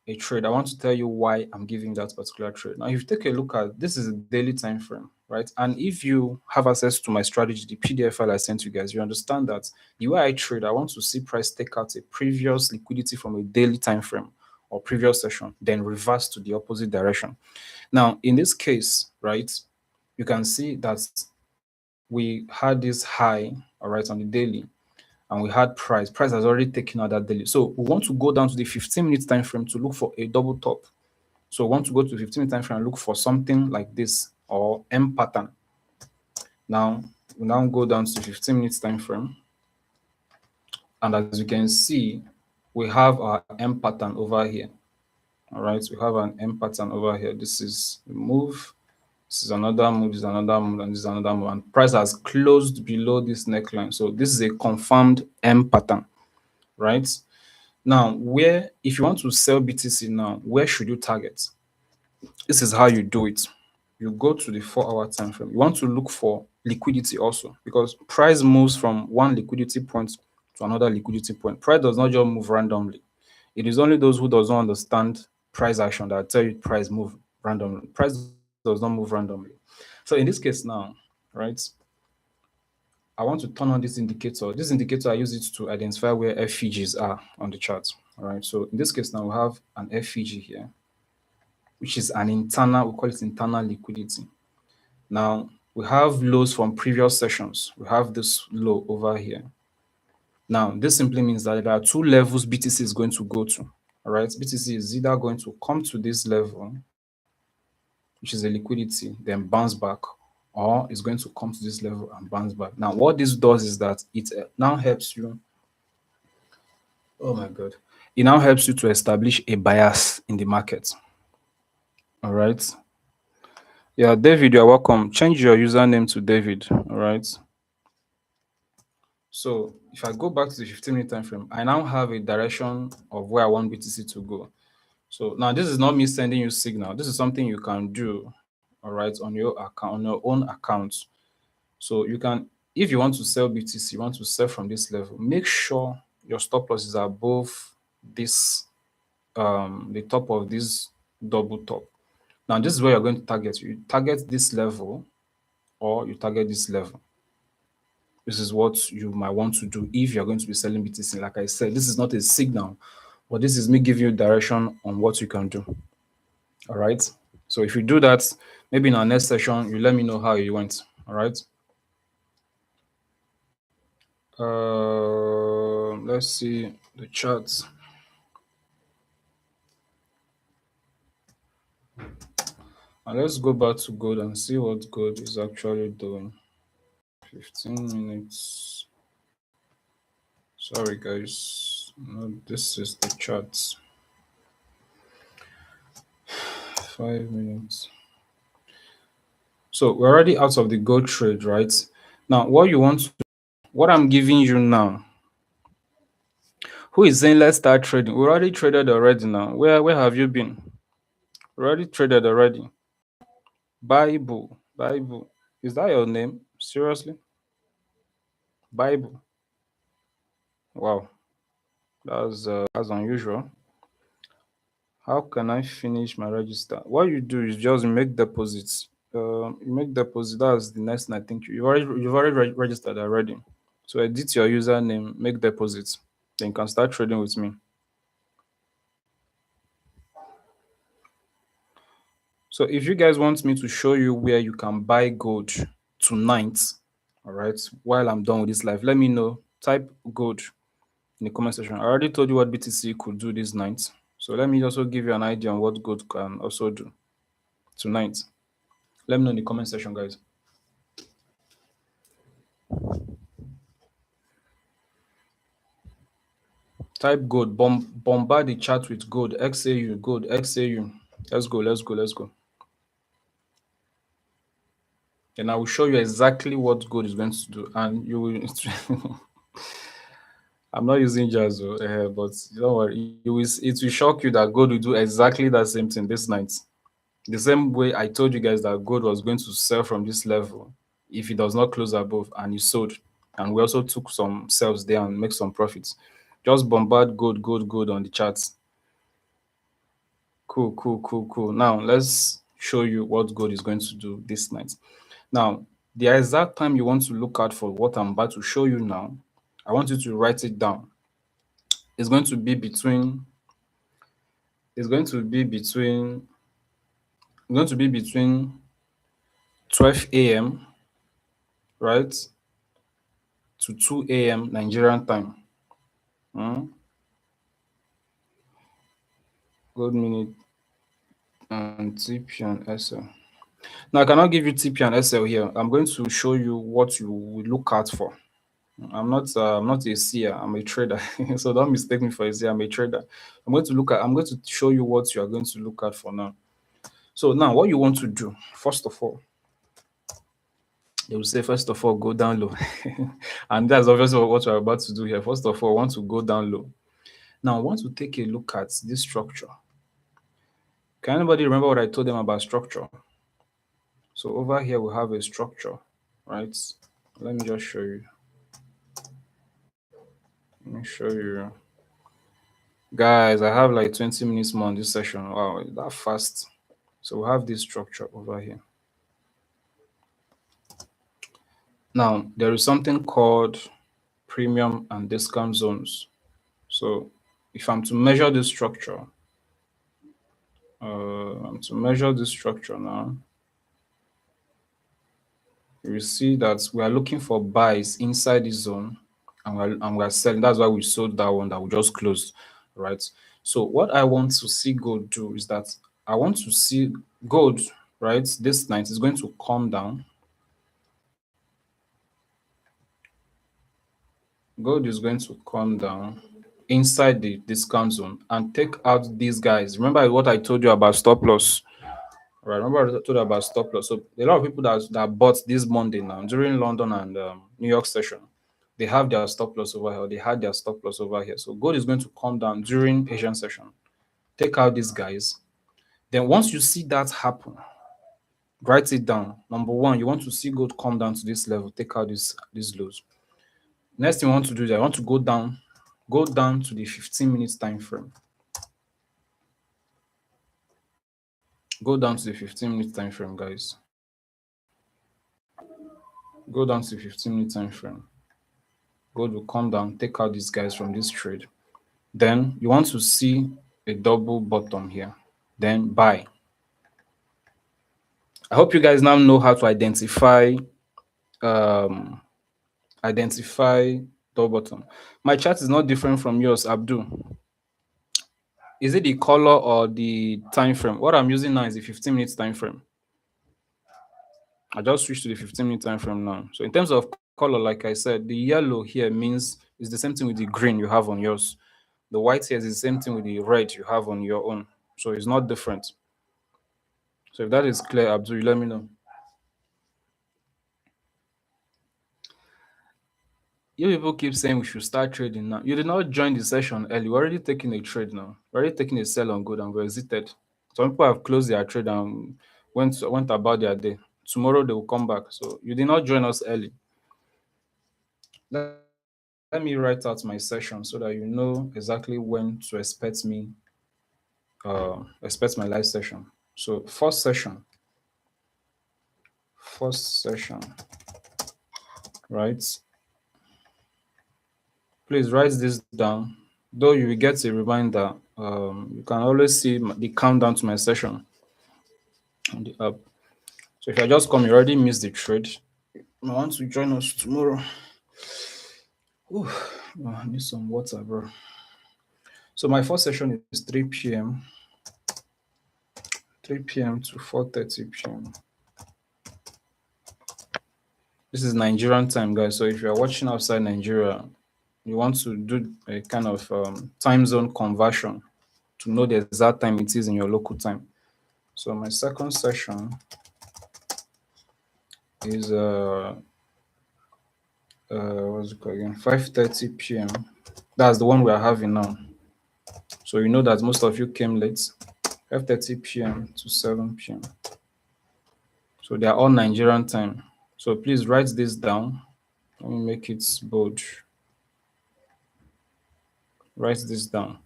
Speaker 1: a trade, I want to tell you why I'm giving that particular trade. Now, if you take a look at this, is a daily time frame, right? And if you have access to my strategy, the PDF file I sent you guys, you understand that the way I trade, I want to see price take out a previous liquidity from a daily time frame or previous session, then reverse to the opposite direction. Now, in this case, right, you can see that we had this high, all right, on the daily, and we had price. Price has already taken out that daily. So we want to go down to the 15-minute time frame to look for a double top. So we want to go to the 15-minute time frame and look for something like this. or M pattern. Now we now go down to 15 minutes time frame, and as you can see, we have our M pattern over here. All right, we have an M pattern over here. This is the move. This is another move. This is another move, and this is another move. And price has closed below this neckline. So this is a confirmed M pattern, right? Now, where if you want to sell BTC now, where should you target? This is how you do it. You go to the 4 hour time frame. You want to look for liquidity also, because price moves from one liquidity point to another liquidity point. Price does not just move randomly. It is only those who does not understand price action that tell you price move randomly. Price does not move randomly. So in this case now, right, I want to turn on this indicator. This indicator, I use it to identify where FVGs are on the chart. All right. So in this case now, we have an FVG here, which is an internal, we call it internal liquidity. Now we have lows from previous sessions. We have this low over here. Now this simply means that there are two levels BTC is going to go to. All right. BTC is either going to come to this level, which is a liquidity, then bounce back, or it's going to come to this level and bounce back. Now, what this does is that it now helps you. Oh my God. It now helps you to establish a bias in the market. All right. Yeah, David, you're welcome. Change your username to David. All right. So if I go back to the 15-minute time frame, I now have a direction of where I want BTC to go. So now this is not me sending you signal. This is something you can do, all right, on your account, on your own account. So you can, if you want to sell BTC, you want to sell from this level, make sure your stop loss is above this, the top of this double top. Now this is where you're going to target. You target this level or you target this level. This is what you might want to do if you're going to be selling BTC. Like I said, this is not a signal, but this is me giving you direction on what you can do. All right. So if you do that, maybe in our next session, you let me know how it went. All right. Let's see the charts. And let's go back to gold and see what gold is actually doing. 15 minutes. Sorry, guys. No, this is the charts. 5 minutes. So we're already out of the gold trade, right? Now, what you want to, what I'm giving you now. Who is saying let's start trading? We already traded already now. Where have you been? We already traded already. Bible, Bible. Is that your name? Seriously? Bible. Wow, that's unusual. How can I finish my register? What you do is just make deposits. You make deposit. That's the next thing I think you've already registered already. So edit your username, make deposits. Then you can start trading with me. So if you guys want me to show you where you can buy gold tonight, all right, while I'm done with this live, let me know. Type gold in the comment section. I already told you what BTC could do this night. So let me also give you an idea on what gold can also do tonight. Let me know in the comment section, guys. Type gold, bombard the chat with gold, XAU, gold, XAU. Let's go, let's go, let's go. And I will show you exactly what gold is going to do. And you will, I'm not using jazz, but don't worry, it will shock you that gold will do exactly that same thing this night. The same way I told you guys that gold was going to sell from this level if it does not close above, and it sold. And we also took some sales there and make some profits. Just bombard gold, gold, gold on the charts. Cool, cool, cool, cool. Now let's show you what gold is going to do this night. Now, the exact time you want to look out for what I'm about to show you now, I want you to write it down. It's going to be between it's going to be between it's going to be between 12 a.m., right, to 2 a.m. Nigerian time. Gold minute and TP and SL. Now I cannot give you TP and SL here. I'm going to show you what you will look out for. I'm not a seer. I'm a trader. So don't mistake me for a seer. I'm a trader. I'm going to show you what you are going to look at for now. So now what you want to do, first of all, they will say first of all go down low. And that's obviously what we're about to do here. First of all, I want to go down low. Now I want to take a look at this structure. Can anybody remember what I told them about structure? So over here we have a structure, right? Let me just show you. Let me show you. Guys, I have like 20 minutes more on this session. Wow, that fast. So we have this structure over here. Now, there is something called premium and discount zones. So if I'm to measure this structure, I'm to measure this structure now, you will see that we are looking for buys inside this zone and we're selling. That's why we sold that one that we just closed, right? So what I want to see gold do is that I want to see gold, right? This night is going to come down. Gold is going to come down inside the discount zone and take out these guys. Remember what I told you about stop loss? Right, remember I told you about stop loss. So a lot of people that bought this Monday now during London and New York session, they have their stop loss over here. They had their stop loss over here. So gold is going to come down during Asian session. Take out these guys. Then once you see that happen, write it down. Number one, you want to see gold come down to this level. Take out these lows. Next thing you want to do is I want to go down to the 15 minutes time frame. Go down to the 15-minute time frame, guys. Go down to the 15-minute time frame. Gold will come down, take out these guys from this trade. Then you want to see a double bottom here. Then buy. I hope you guys now know how to um identify double bottom. My chart is not different from yours, Abdul. Is it the color or the time frame? What I'm using now is the 15 minutes time frame. I just switched to the 15-minute time frame now. So in terms of color, like I said, the yellow here means it's the same thing with the green you have on yours. The white here is the same thing with the red you have on your own. So it's not different. So if that is clear, Abdul, you let me know. You people keep saying we should start trading now. You did not join the session early. We're already taking a trade now. We're already taking a sell on good and we exited. Some people have closed their trade and went about their day. Tomorrow they will come back. So you did not join us early. Let me write out my session so that you know exactly when to expect my live session. So first session, right? Please write this down. Though you will get a reminder, you can always see the countdown to my session on the app. So if I just come, you already missed the trade. I want to join us tomorrow. Ooh, oh, I need some water, bro. So my first session is 3 p.m. 3 p.m. to 4:30 p.m. This is Nigerian time, guys. So if you are watching outside Nigeria, you want to do a kind of time zone conversion to know the exact time it is in your local time. So my second session is what's it called again? 5:30 p.m. That's the one we are having now. So you know that most of you came late. 5:30 p.m. to 7 p.m. So they are all Nigerian time. So please write this down. Let me make it bold. Write this down.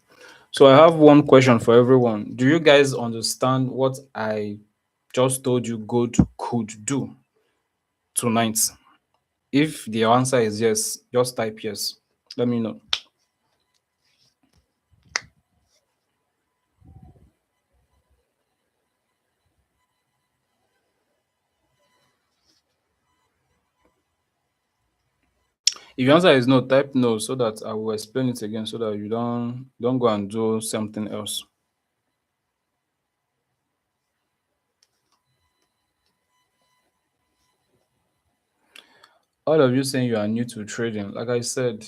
Speaker 1: So I have one question for everyone. Do you guys understand what I just told you gold could do tonight? If the answer is yes, just type yes. Let me know. If your answer is no, type no so that I will explain it again so that you don't go and do something else. All of you saying you are new to trading, like I said,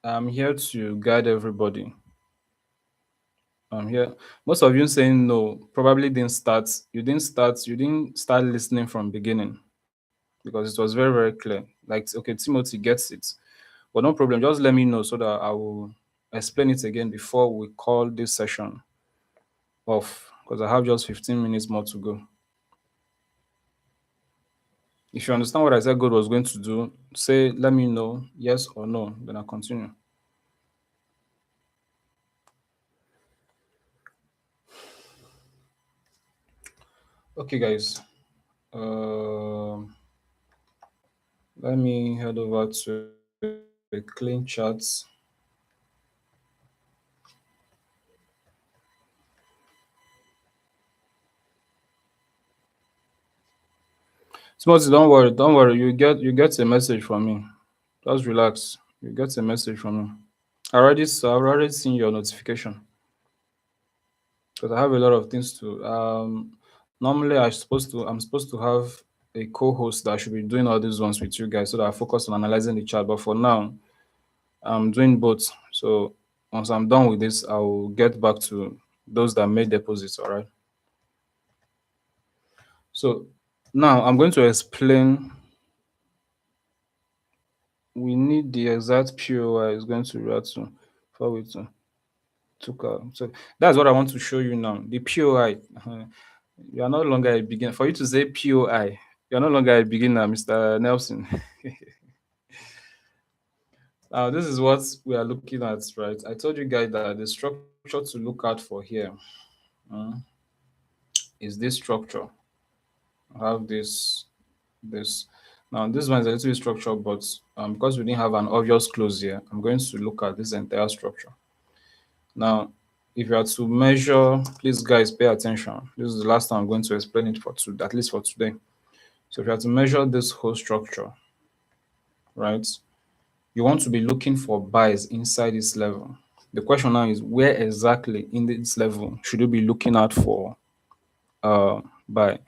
Speaker 1: I'm here to guide everybody. I'm here. Most of you saying no probably didn't start. You didn't start. You didn't start listening from beginning because it was very very clear. Like okay, Timothy gets it, but no problem. Just let me know so that I will explain it again before we call this session off because I have just 15 minutes more to go. If you understand what I said God was going to do, say let me know yes or no, then I'll continue. Okay, guys. Um, Let me head over to a clean chat. Timothy, don't worry. You get a message from me. Just relax. You get a message from me. I've already seen your notification because I have a lot of things to. Normally I'm supposed to have a co-host that should be doing all these ones with you guys so that I focus on analyzing the chat. But for now, I'm doing both. So once I'm done with this, I will get back to those that made deposits. All right. So now I'm going to explain. We need the exact POI is going to react to before we took out. So that's what I want to show you now. The POI. You are no longer a beginner. For you to say POI, you are no longer a beginner, Mr. Nelson. Now this is what we are looking at, right? I told you guys that the structure to look out for here uh, is this structure. I have this. Now this one is a little bit structured, but because we didn't have an obvious close here, I'm going to look at this entire structure. Now, if you are to measure, please guys pay attention. This is the last time I'm going to explain it at least for today. So if you are to measure this whole structure, right, you want to be looking for buys inside this level. The question now is where exactly in this level should you be looking out for buy?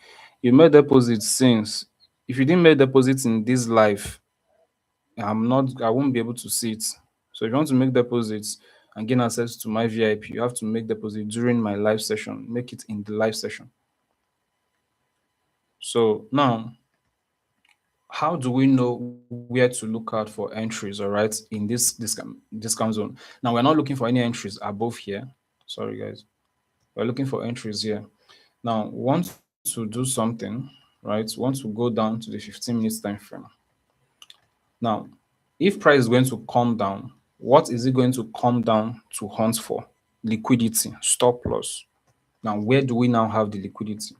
Speaker 1: You made deposits since. If you didn't make deposits in this life, I won't be able to see it. So if you want to make deposits and gain access to my VIP, you have to make deposit during my live session. Make it in the live session. So now, how do we know where to look out for entries, all right, in this discount zone? Now we're not looking for any entries above here. Sorry guys. We're looking for entries here. Now, we want to do something, right? We want to go down to the 15 minutes time frame. Now, if price is going to come down, what is it going to come down to hunt for? Liquidity, stop loss. Now, where do we now have the liquidity?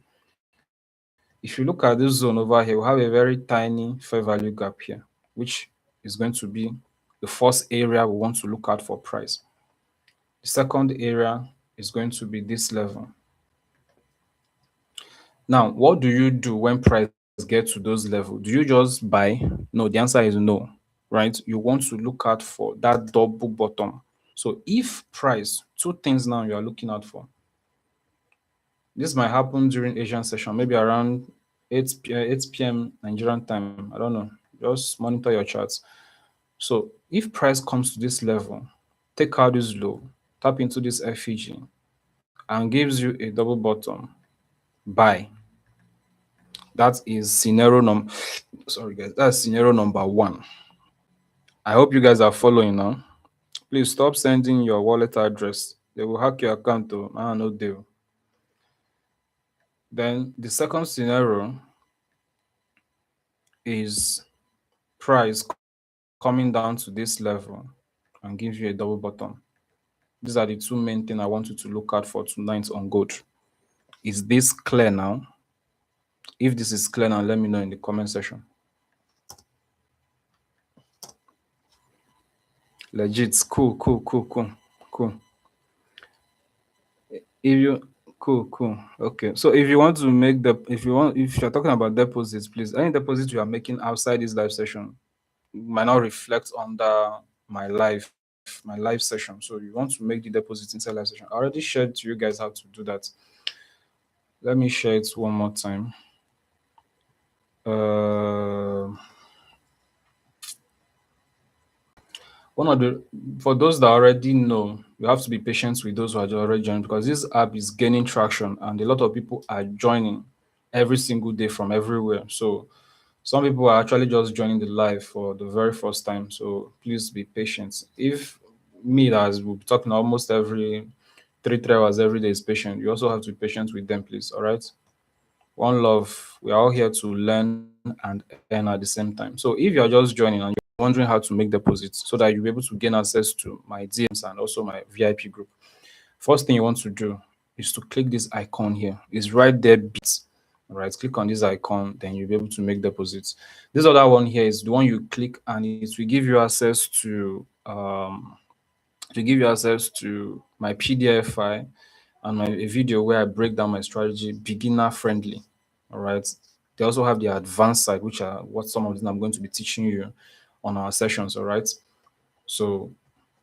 Speaker 1: If you look at this zone over here, we have a very tiny fair value gap here, which is going to be the first area we want to look at for price. The second area is going to be this level. Now, what do you do when price gets to those levels? Do you just buy? No, the answer is no, right? You want to look out for that double bottom. So if price, two things now you are looking out for. This might happen during Asian session, maybe around 8 p.m. Nigerian time. I don't know. Just monitor your charts. So if price comes to this level, take out this low, tap into this FEG, and gives you a double bottom, buy. That is scenario number. Sorry, guys. That's scenario number one. I hope you guys are following now. Please stop sending your wallet address. They will hack your account. To no deal. Then the second scenario is price coming down to this level and gives you a double bottom. These are the two main things I want you to look out for tonight on gold. Is this clear now? If this is clear now, let me know in the comment section. Legit, cool. If you cool. Okay. So if you want to make the if you're talking about deposits, please any deposit you are making outside this live session might not reflect under my live session. So you want to make the deposit inside live session. I already shared to you guys how to do that. Let me share it one more time. Uh, One of the For those that already know, you have to be patient with those who are already joined because this app is gaining traction and a lot of people are joining every single day from everywhere. So some people are actually just joining the live for the very first time. So please be patient. If me as we'll be talking almost every 3 hours every day is patient, you also have to be patient with them, please. All right. One love. We are all here to learn and earn at the same time. So if you're just joining and you're wondering how to make deposits so that you'll be able to gain access to my DMs and also my VIP group, first thing you want to do is to click this icon here. It's right there, bits. All right, click on this icon, then you'll be able to make deposits. This other one here is the one you click, and it will give you access to my PDF file and my a video where I break down my strategy, beginner friendly. All right. They also have the advanced side, which are what some of them I'm going to be teaching you on our sessions. All right. So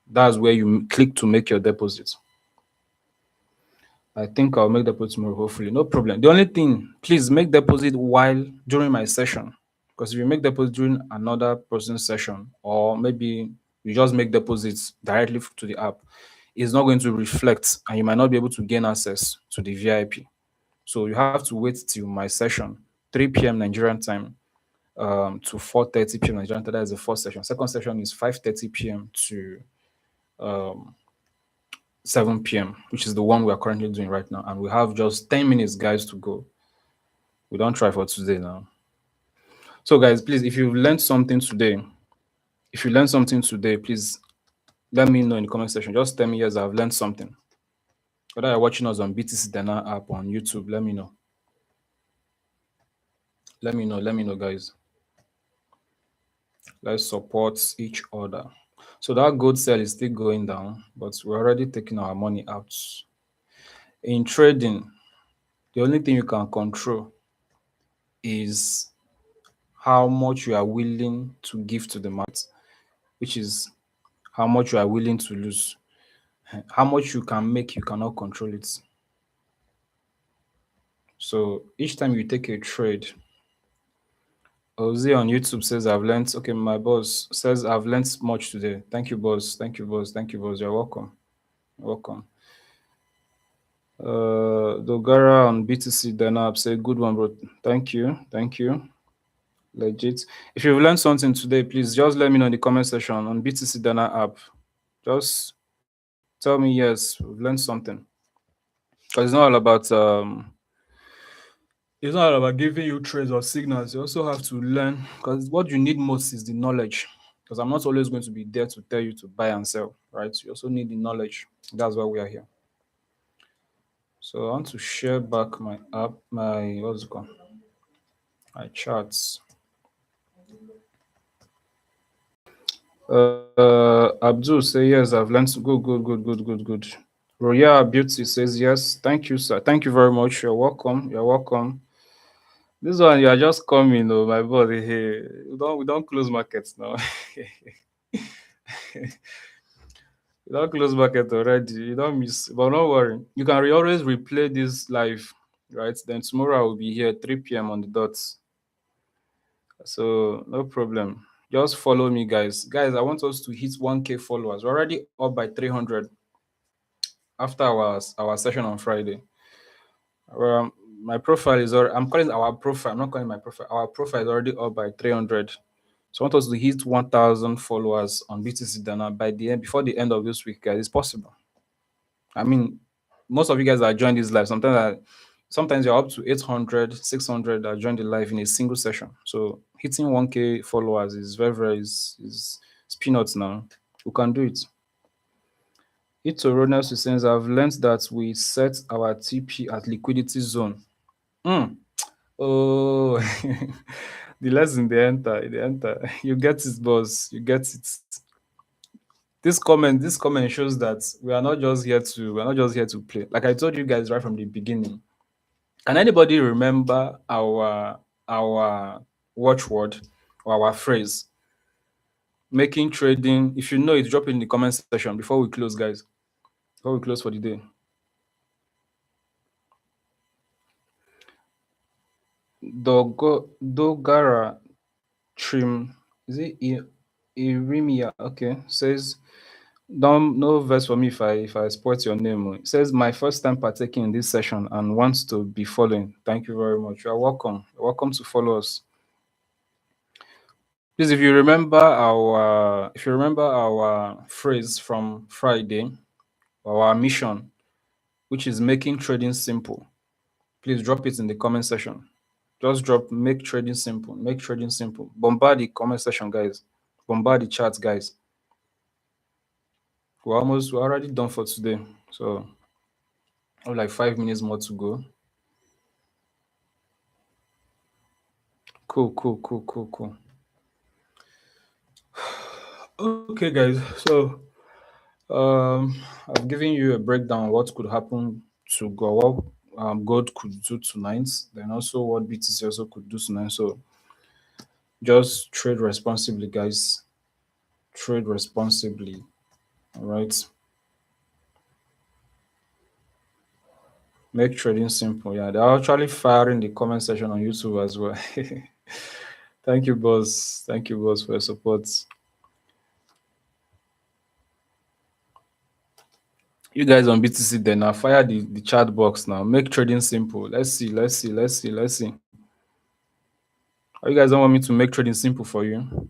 Speaker 1: that's where you click to make your deposit. I think I'll make deposit tomorrow, hopefully. No problem. The only thing, please make deposit while during my session. Because if you make deposit during another person's session, or maybe you just make deposits directly to the app, it's not going to reflect and you might not be able to gain access to the VIP. So you have to wait till my session, 3 p.m. Nigerian time, to 4:30 p.m. Nigerian time. That is the first session. Second session is 5:30 p.m. to um, 7 p.m., which is the one we are currently doing right now. And we have just 10 minutes, guys, to go. We don't try for today now. So, guys, please, if you learned something today, please let me know in the comment section. Just tell me, yes, I've learned something. Whether you're watching us on BTC Dana app on YouTube, let me know. Let me know, guys. Let's support each other. So that gold sell is still going down, but we're already taking our money out. In trading, the only thing you can control is how much you are willing to give to the market, which is how much you are willing to lose. How much you can make, you cannot control it. So each time you take a trade, Ozzy on YouTube says, I've learned. Okay, my boss says, I've learned much today. Thank you, boss. Thank you, boss. Thank you, boss. You're welcome. You're welcome. Dogara on BTC Danab say, good one, bro. Thank you. Thank you. Legit. If you've learned something today, please just let me know in the comment section on BTC Dana app. Just tell me, yes, we've learned something. Because it's not all about giving you trades or signals. You also have to learn because what you need most is the knowledge. Because I'm not always going to be there to tell you to buy and sell, right? You also need the knowledge. That's why we are here. So I want to share back my app, my what's it called? My charts. Abdul say yes, I've learned. Good. Roya Beauty says yes. Thank you, sir. Thank you very much. You're welcome. You're welcome. This one you are just coming, oh my body. Hey, we don't close markets now. You don't close market already. You don't miss. But don't worry. You can always replay this live, right? Then tomorrow I will be here 3 p.m. on the dot. So no problem. Just follow me, guys. Guys, I want us to hit 1K followers. We're already up by 300 after our session on Friday. My profile is already, I'm calling our profile. I'm not calling my profile. Our profile is already up by 300. So I want us to hit 1,000 followers on BTC Dana by the end before the end of this week, guys. It's possible. I mean, most of you guys that join this live, sometimes you're up to 800, 600 that join the live in a single session. So hitting 1K followers is is peanuts now. We can do it. Ito Ronald says, I've learned that we set our TP at liquidity zone. Oh, the lesson they enter. You get it, boss. You get it. This comment shows that we're not just here to play. Like I told you guys right from the beginning. Can anybody remember our watchword or our phrase? Making trading. If you know it, drop it in the comment section before we close, guys. Before we close for the day. Dogara trim. Is it Irimia, okay, says, don't no verse for me if I sport your name. Oh. It says, my first time partaking in this session and wants to be following. Thank you very much. You are welcome. You're welcome to follow us. Please, if you remember our phrase from Friday, our mission, which is making trading simple, please drop it in the comment section. Just drop make trading simple. Make trading simple. Bombard the comment section, guys. Bombard the chat, guys. We're already done for today. So I have like 5 minutes more to go. Cool, cool, cool, cool, cool. Okay, guys. So I've given you a breakdown of what could happen to go, what gold could do tonight, then also what BTC also could do tonight. So just trade responsibly, guys. Trade responsibly. All right. Make trading simple. Yeah, they're actually firing the comment section on YouTube as well. Thank you, boss. Thank you, boss, for your support. You guys on BTC then now fire the chat box now. Make trading simple. Let's see. Let's see. Let's see. Let's see. Or you guys don't want me to make trading simple for you?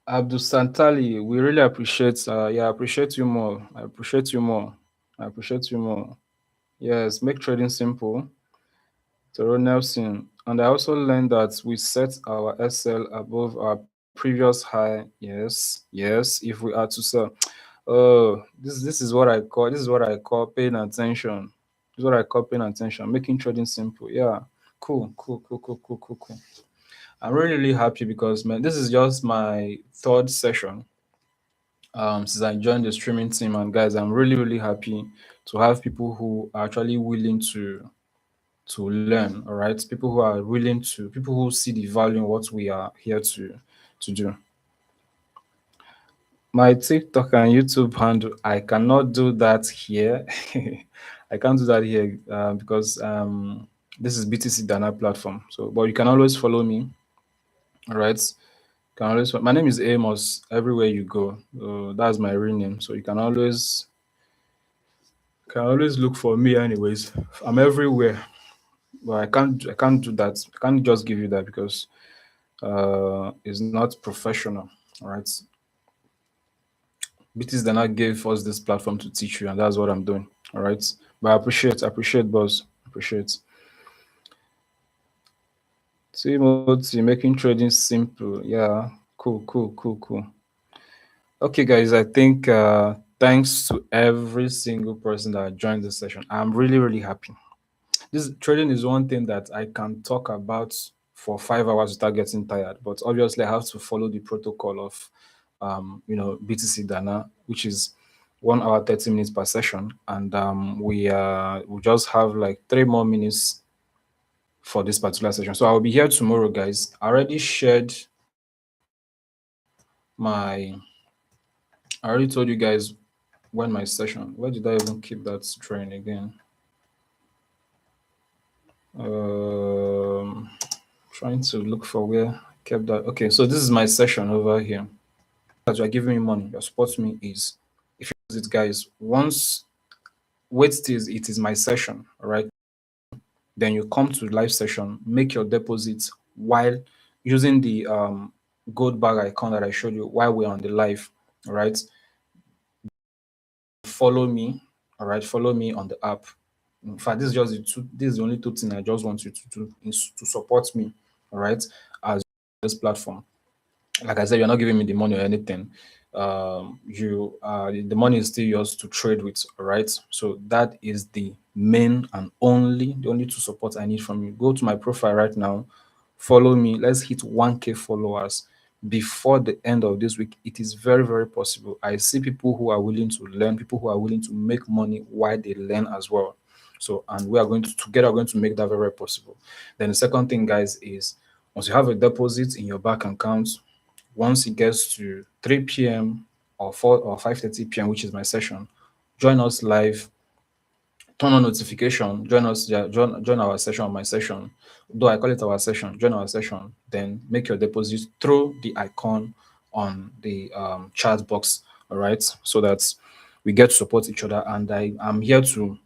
Speaker 1: Abdul Santali, we really appreciate. Yeah, I appreciate you more. I appreciate you more. I appreciate you more. Yes, make trading simple. Toro Nelson, and I also learned that we set our SL above our previous high. Yes, yes. If we are to sell, oh, this is what I call paying attention. This is what I call paying attention, making trading simple. Yeah, cool, cool, cool, cool, cool, cool, cool. I'm really, really happy because man, this is just my third session since I joined the streaming team. And guys, I'm really, really happy to have people who are actually willing to learn. All right, people who are willing to, people who see the value in what we are here to do. My TikTok and YouTube handle, I cannot do that here. I can't do that here because this is BTC Dana platform. So, but you can always follow me. All right. Can always. My name is Amos. Everywhere you go, that's my real name. So you can always look for me. Anyways, I'm everywhere. But I can't do that. I can't just give you that because it's not professional. All right. BTS Dana gave us this platform to teach you, and that's what I'm doing. All right. But I appreciate, boss. Appreciate. Timothy, making trading simple. Yeah. Cool, cool, cool, cool. Okay, guys, I think thanks to every single person that joined this session. I'm really, really happy. This trading is one thing that I can talk about for 5 hours without getting tired. But obviously, I have to follow the protocol of, BTC Dana, which is 1 hour 30 minutes per session, and we just have like 3 more minutes for this particular session. So I'll be here tomorrow, guys. I already shared my. I already told you guys when my session. Where did I even keep that train again? Um, trying to look for where I kept that. Okay, so this is my session over here. As you are giving me money, your support me is if you use it, guys. Once wait till it is my session, all right? Then you come to live session, make your deposits while using the gold bag icon that I showed you while we're on the live, all right? Follow me, all right? Follow me on the app. In fact, this is the only two things I just want you to do is to support me, all right? As this platform. Like I said, you're not giving me the money or anything. You the money is still yours to trade with, all right? So that is the main and the only two support I need from you. Go to my profile right now, follow me. Let's hit 1K followers before the end of this week. It is very, very possible. I see people who are willing to learn, people who are willing to make money while they learn as well. So, and we are going to together going to make that very, very possible. Then the second thing, guys, is once you have a deposit in your bank account, once it gets to 3 p.m. or 4 or 5:30 p.m., which is my session, join us live turn on notification, join us, yeah, join our session, my session. Though I call it our session, join our session. Then make your deposit through the icon on the chat box. All right, so that we get to support each other. And I'm here to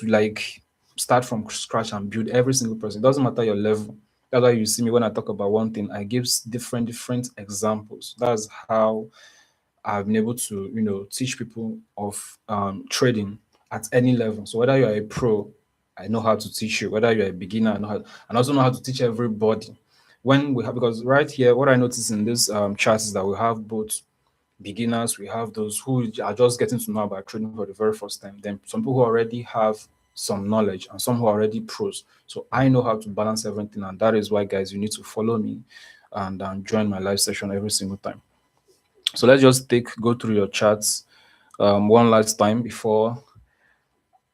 Speaker 1: like start from scratch and build every single person. It doesn't matter your level. That's why you see me when I talk about one thing, I give different examples. That's how I've been able to, teach people of trading at any level. So whether you're a pro, I know how to teach you. Whether you're a beginner, I also know how to teach everybody. When we have, because right here, what I notice in this chart is that we have both beginners, we have those who are just getting to know about trading for the very first time. Then some people who already have some knowledge and some who are already pros. So I know how to balance everything, and that is why, guys, you need to follow me and join my live session every single time. So let's just go through your charts one last time before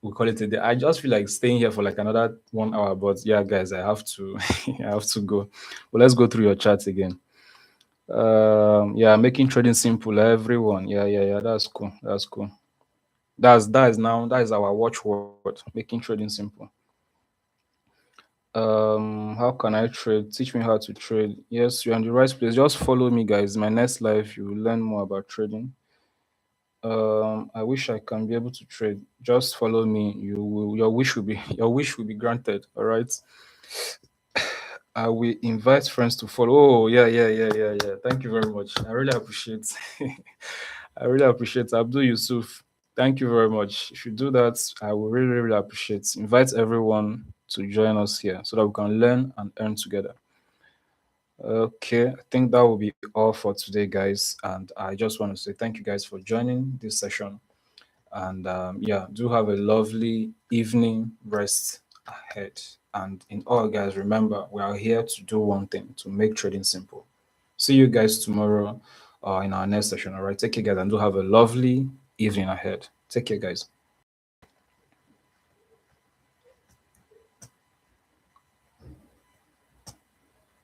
Speaker 1: we call it a day. I just feel like staying here for like another 1 hour, but yeah, guys, I have to I have to go. But let's go through your charts again. Yeah, making trading simple, everyone. Yeah. That's cool. That's cool. That is our watchword. Making trading simple. How can I trade? Teach me how to trade. Yes, you're in the right place. Just follow me, guys. My next live, you will learn more about trading. I wish I can be able to trade. Just follow me. Your wish will be your wish will be granted. All right. I will invite friends to follow. Oh, yeah. Thank you very much. I really appreciate. I really appreciate Abdul Yusuf. Thank you very much. If you do that, I will really appreciate. Invite everyone to join us here so that we can learn and earn together. Okay, I think that will be all for today, guys. And I just want to say thank you guys for joining this session. And yeah, do have a lovely evening rest ahead. And in all, guys, remember, we are here to do one thing, to make trading simple. See you guys tomorrow in our next session. All right, take care, guys, and do have a lovely evening ahead. Take care, guys.